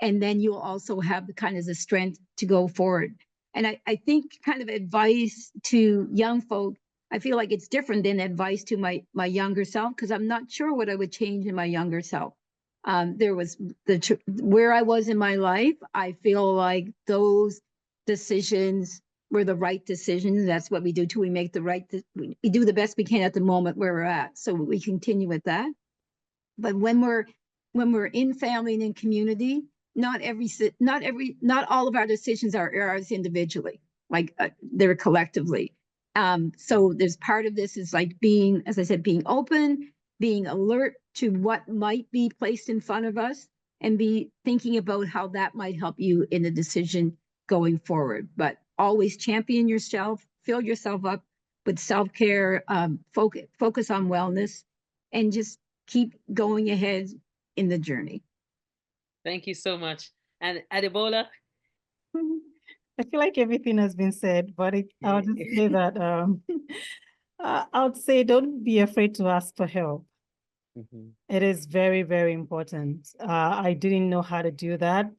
and then you'll also have the kind of the strength to go forward. And I think kind of advice to young folk, I feel like it's different than advice to my younger self, because I'm not sure what I would change in my younger self. There was where I was in my life. I feel like those decisions were the right decisions. That's what we do too. We make the right, we do the best we can at the moment where we're at. So we continue with that. But when we're in family and in community, not all of our decisions are ours individually, like they're collectively. So there's part of this is like being, as I said, being open, being alert to what might be placed in front of us, and be thinking about how that might help you in the decision going forward. But always champion yourself, fill yourself up with self-care, focus on wellness, and just keep going ahead in the journey. Thank you so much. And Adebola? I feel like everything has been said, but I'll just say that I would say don't be afraid to ask for help. It is very, very important. I didn't know how to do that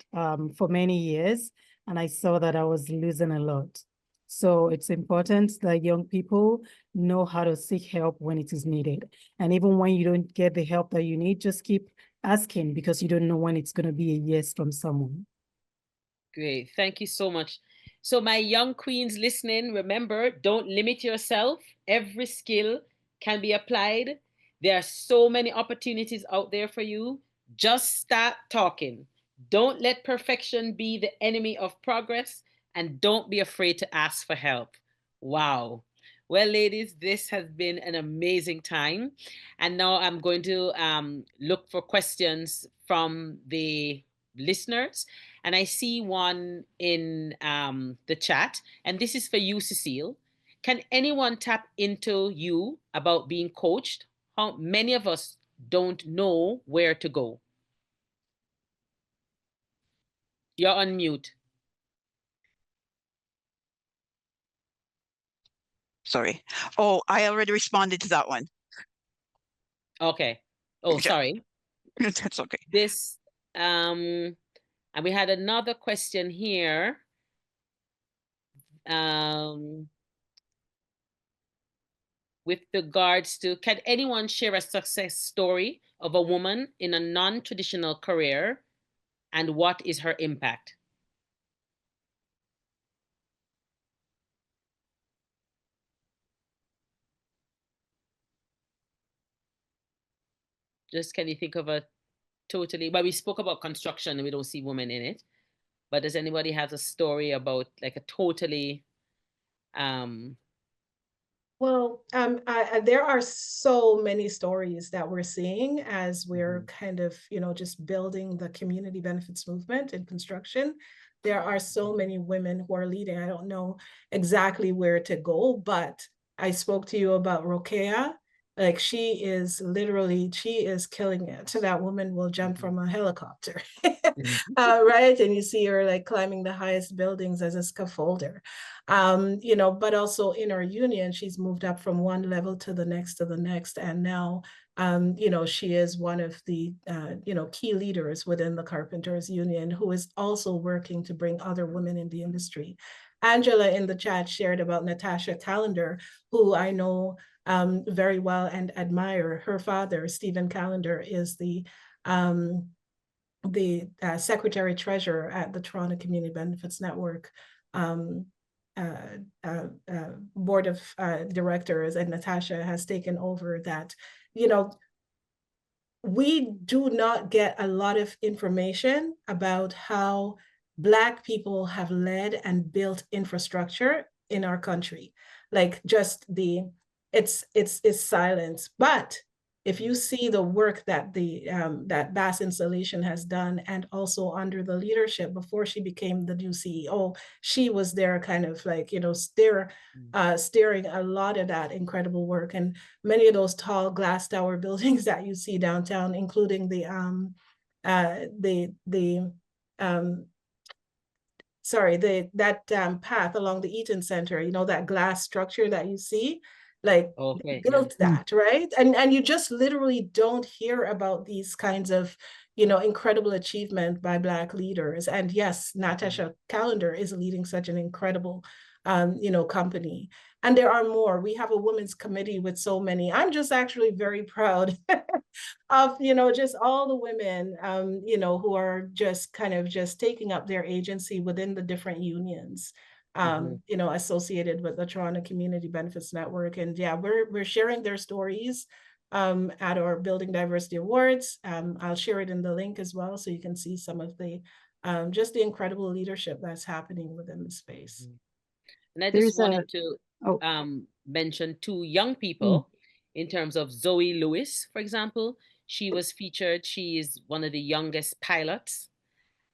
for many years, and I saw that I was losing a lot. So it's important that young people know how to seek help when it is needed. And even when you don't get the help that you need, just keep asking, because you don't know when it's going to be a yes from someone. Great. Thank you so much. So my young queens listening, remember, don't limit yourself. Every skill can be applied. There are so many opportunities out there for you. Just start talking. Don't let perfection be the enemy of progress, and don't be afraid to ask for help. Wow. Well, ladies, this has been an amazing time. And now I'm going to look for questions from the listeners. And I see one in the chat, and this is for you, Cecile. Can anyone tap into you about being coached? How many of us don't know where to go? You're on mute. Sorry. Oh, I already responded to that one. Okay. Oh, Yeah, sorry. that's okay. This, and we had another question here. With regards to, can anyone share a success story of a woman in a non-traditional career, and what is her impact? Just can you think of a totally, well, we spoke about construction and we don't see women in it, but does anybody have a story about like a totally Well, there are so many stories that we're seeing as we're kind of, just building the community benefits movement in construction. There are so many women who are leading. I don't know exactly where to go, but I spoke to you about Rokea. Like she is killing it. So that woman will jump from a helicopter, right? And you see her like climbing the highest buildings as a scaffolder. But also in our union, she's moved up from one level to the next, and now, she is one of the, key leaders within the Carpenters Union, who is also working to bring other women in the industry. Angela in the chat shared about Natasha Callender, who I know very well and admire. Her father, Stephen Callender, is the secretary treasurer at the Toronto Community Benefits Network board of directors, and Natasha has taken over that. We do not get a lot of information about how Black people have led and built infrastructure in our country. Like just it's silence. But if you see the work that that Bass Installation has done, and also under the leadership before she became the new CEO, she was there kind of like, steering a lot of that incredible work. And many of those tall glass tower buildings that you see downtown, including that path along the Eaton Center, that glass structure that you see, like okay, built that, right? And you just literally don't hear about these kinds of, incredible achievement by Black leaders. And yes, Natasha Callender is leading such an incredible, company. And there are more. We have a women's committee with so many. I'm just actually very proud of, just all the women, who are just kind of just taking up their agency within the different unions, associated with the Toronto Community Benefits Network. And yeah, we're sharing their stories at our Building Diversity Awards. I'll share it in the link as well, so you can see some of the just the incredible leadership that's happening within the space. And I just wanted to mention two young people in terms of Zoe Lewis, for example. She was featured. She is one of the youngest pilots,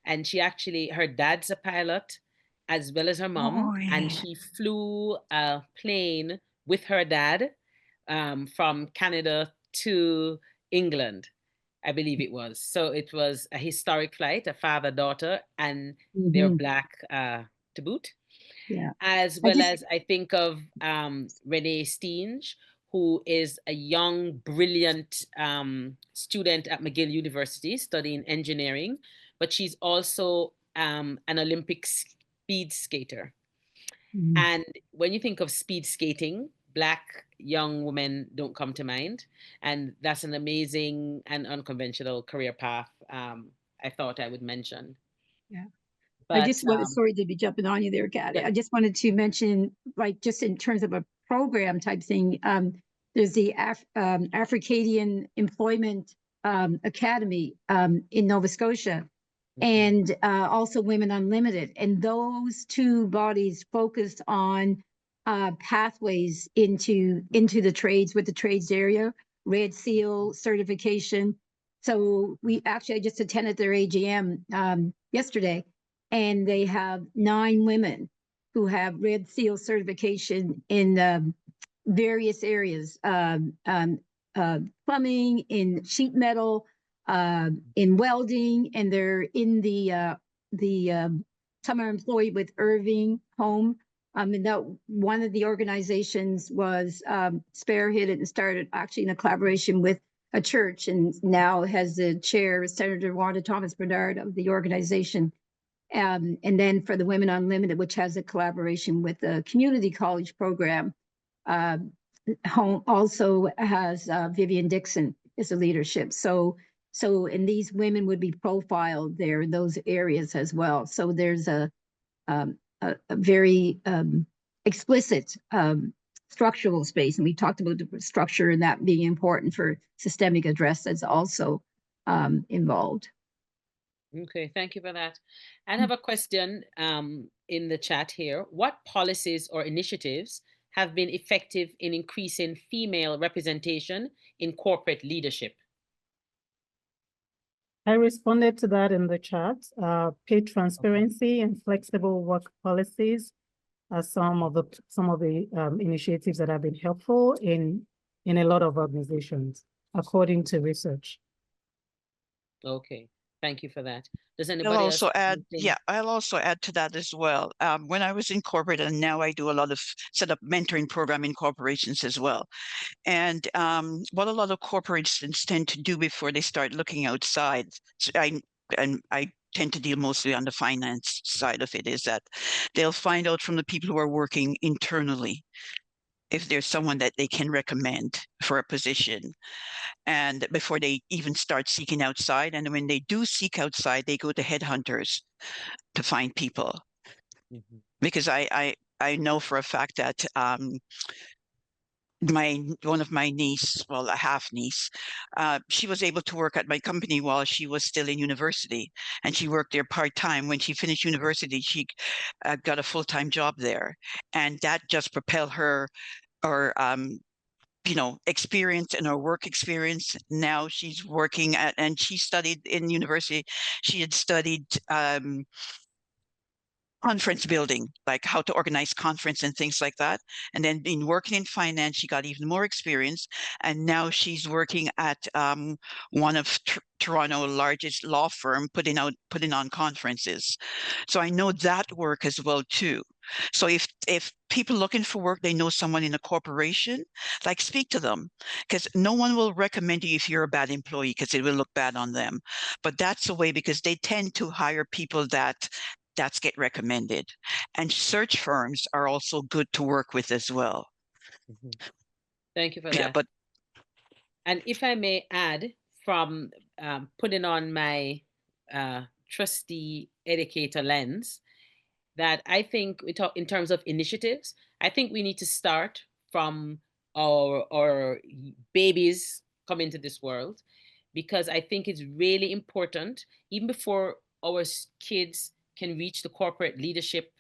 and her dad's a pilot as well as her mom. Oh, yeah. And she flew a plane with her dad from Canada to England, I believe it was. So it was a historic flight, a father-daughter, and they're Black to boot. Yeah. As well as I think of Renee Steenge, who is a young, brilliant student at McGill University studying engineering, but she's also an Olympic speed skater. And when you think of speed skating, Black young women don't come to mind. And that's an amazing and unconventional career path I thought I would mention. Yeah. But, I just wanted, sorry to be jumping on you there, Gabby. I just wanted to mention, like, just in terms of a program type thing, there's the Africadian Employment Academy in Nova Scotia, and also Women Unlimited. And those two bodies focused on pathways into the trades, with the trades area, Red Seal certification. So I just attended their AGM yesterday, and they have 9 women who have Red Seal certification in various areas, plumbing, in sheet metal, in welding, and they're in some are employed with Irving Home And that one of the organizations was spearheaded and started actually in a collaboration with a church, and now has the chair, Senator Wanda Thomas Bernard of the organization. And then for the Women Unlimited, which has a collaboration with the community college program, home also has Vivian Dixon as a leadership. So and these women would be profiled there in those areas as well. So there's a very explicit structural space, and we talked about the structure and that being important for systemic address that's also involved. Okay, thank you for that. I have a question in the chat here. What policies or initiatives have been effective in increasing female representation in corporate leadership? I responded to that in the chat. Pay transparency and flexible work policies are some of the initiatives that have been helpful in a lot of organizations, according to research. Okay, thank you for that. Does I'll anybody else also have add, anything? yeah, I'll also add to that as well. When I was in corporate, and now I do a lot of set up mentoring program in corporations as well. And what a lot of corporations tend to do before they start looking outside, I tend to deal mostly on the finance side of it, is that they'll find out from the people who are working internally if there's someone that they can recommend for a position, and before they even start seeking outside. And when they do seek outside, they go to headhunters to find people. Mhm. Because I know for a fact that one of my niece, well, a half niece, she was able to work at my company while she was still in university, and she worked there part-time. When she finished university, she got a full-time job there, and that just propelled her, or experience and her work experience. Now she's working at, and she studied in university. She had studied conference building, like how to organize conference and things like that. And then been working in finance, she got even more experience. And now she's working at one of Toronto's largest law firm, putting on conferences. So I know that work as well too. So if people looking for work, they know someone in a corporation, like speak to them, because no one will recommend you if you're a bad employee, because it will look bad on them. But that's a way, because they tend to hire people that get recommended. And search firms are also good to work with as well. Mhm. Thank you for Yeah, that. but And if I may add, from putting on my trustee educator lens, that I think we talk in terms of initiatives, I think we need to start from our babies come into this world, because I think it's really important, even before our kids can reach the corporate leadership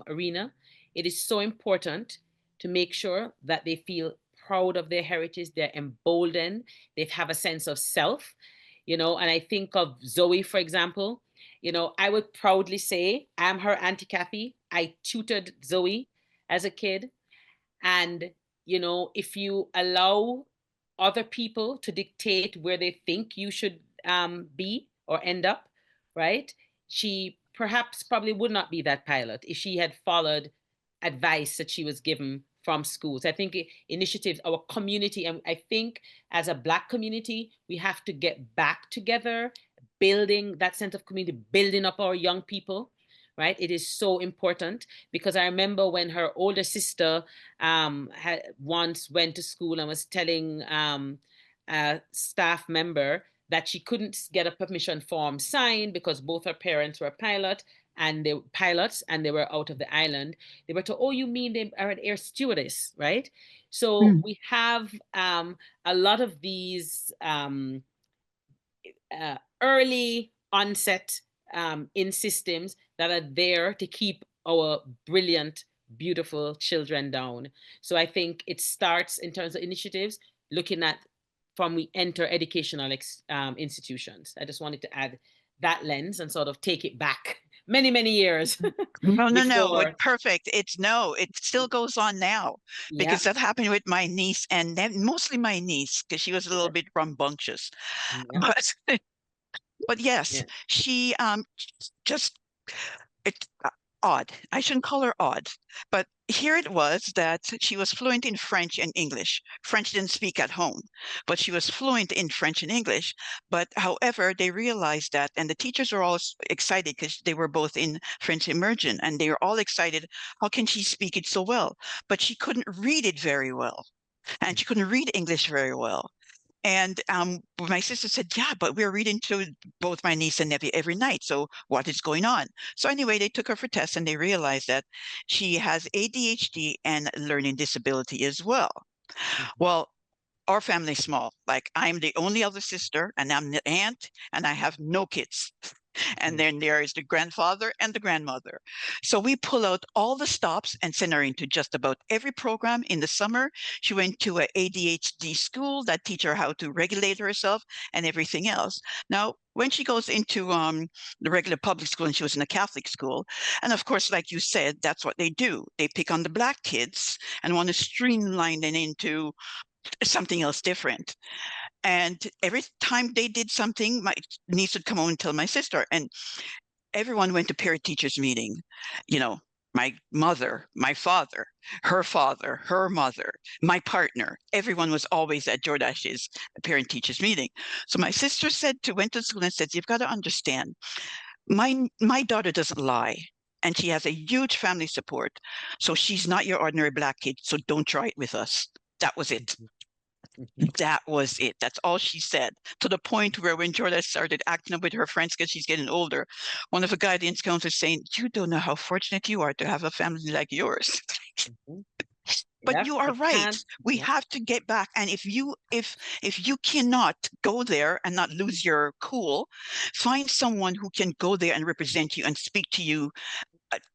arena, it is so important to make sure that they feel proud of their heritage, they're emboldened, they have a sense of self, and I think of Zoe, for example. I would proudly say I'm her Auntie Kathy. I tutored Zoe as a kid. And, if you allow other people to dictate where they think you should be or end up, right? She perhaps probably would not be that pilot if she had followed advice that she was given from schools. I think initiatives, our community, and I think as a Black community, we have to get back together, building that sense of community, building up our young people, right? It is so important, because I remember when her older sister once went to school and was telling a staff member that she couldn't get a permission form signed because both her parents were pilots and they were out of the island. They were told, oh, you mean they are an air stewardess, right? So we have a lot of these early onset in systems that are there to keep our brilliant, beautiful children down. So I think it starts in terms of initiatives, looking at from we enter educational institutions. I just wanted to add that lens and sort of take it back many, many years no, before. it's perfect. It still goes on now, Yeah. because that happened with my niece, and then mostly my niece, because she was a little bit rambunctious. Yeah. But yes, Yeah. she just it odd. I shouldn't call her odd, but here it was that she was fluent in French and English. French didn't speak at home, but she was fluent in French and English. But however, they realized that, and the teachers were all excited because they were both in French immersion, and they were all excited. How can she speak it so well? But she couldn't read it very well, and she couldn't read English very well. And my sister said, yeah, but we're reading to both my niece and nephew every night. So what is going on? So anyway, they took her for tests and they realized that she has ADHD and learning disability as well. Well, our family's small. Like I'm the only other sister and I'm the aunt and I have no kids. And then there is the grandfather and the grandmother. So we pull out all the stops and send her into just about every program. In the summer, she went to an ADHD school that teach her how to regulate herself and everything else. Now, when she goes into the regular public school, and she was in a Catholic school, and of course, like you said, that's what they do. They pick on the Black kids and want to streamline them into something else different. And every time they did something, my niece would come home and tell my sister, and everyone went to parent teachers meeting. You know, my mother, my father, her mother, my partner, everyone was always at Jordash's parent teachers meeting. So my sister went to school and said, you've got to understand, my daughter doesn't lie. And she has a huge family support. So she's not your ordinary Black kid. So don't try it with us. That was it. That was it. That's all she said. To the point where when Jordan started acting up with her friends because she's getting older, one of the guidance counselors saying, you don't know how fortunate you are to have a family like yours. But Yep, you are right. can't- We yep. have to get back. And if you cannot go there and not lose your cool, find someone who can go there and represent you and speak to you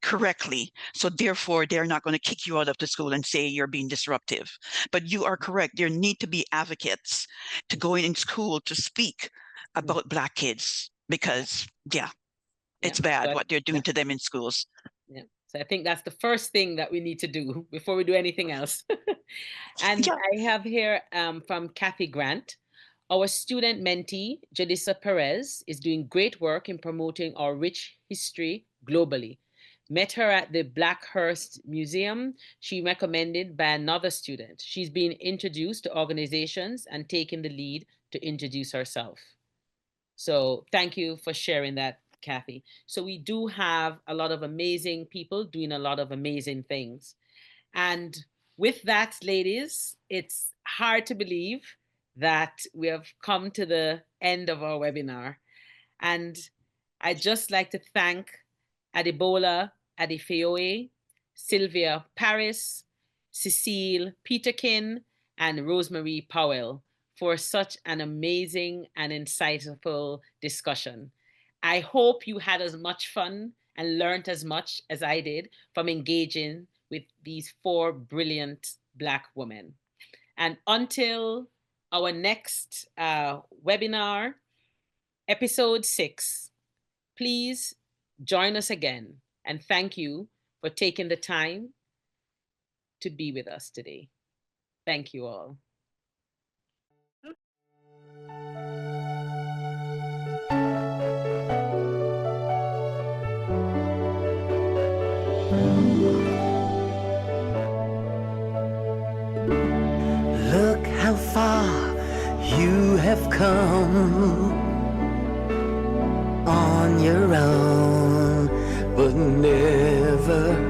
correctly. So therefore, they're not going to kick you out of the school and say you're being disruptive. But you are correct. There need to be advocates to go in school to speak about Black kids because, it's bad but- what they're doing to them in schools. Yeah. So I think that's the first thing that we need to do before we do anything else. And Yeah. I have here from Kathy Grant, our student mentee, Jadissa Perez, is doing great work in promoting our rich history globally. Met her at the Blackhurst Museum. She recommended by another student. She's been introduced to organizations and taken the lead to introduce herself. So thank you for sharing that, Kathy. So we do have a lot of amazing people doing a lot of amazing things. And with that, ladies, it's hard to believe that we have come to the end of our webinar. And I'd just like to thank Adebola Adefeoye, Sylvia Paris, Cecile Peterkin, and Rosemary Powell for such an amazing and insightful discussion. I hope you had as much fun and learned as much as I did from engaging with these 4 brilliant Black women. And until our next webinar, episode 6, please join us again. And thank you for taking the time to be with us today. Thank you all. Look how far you have come on your own, but never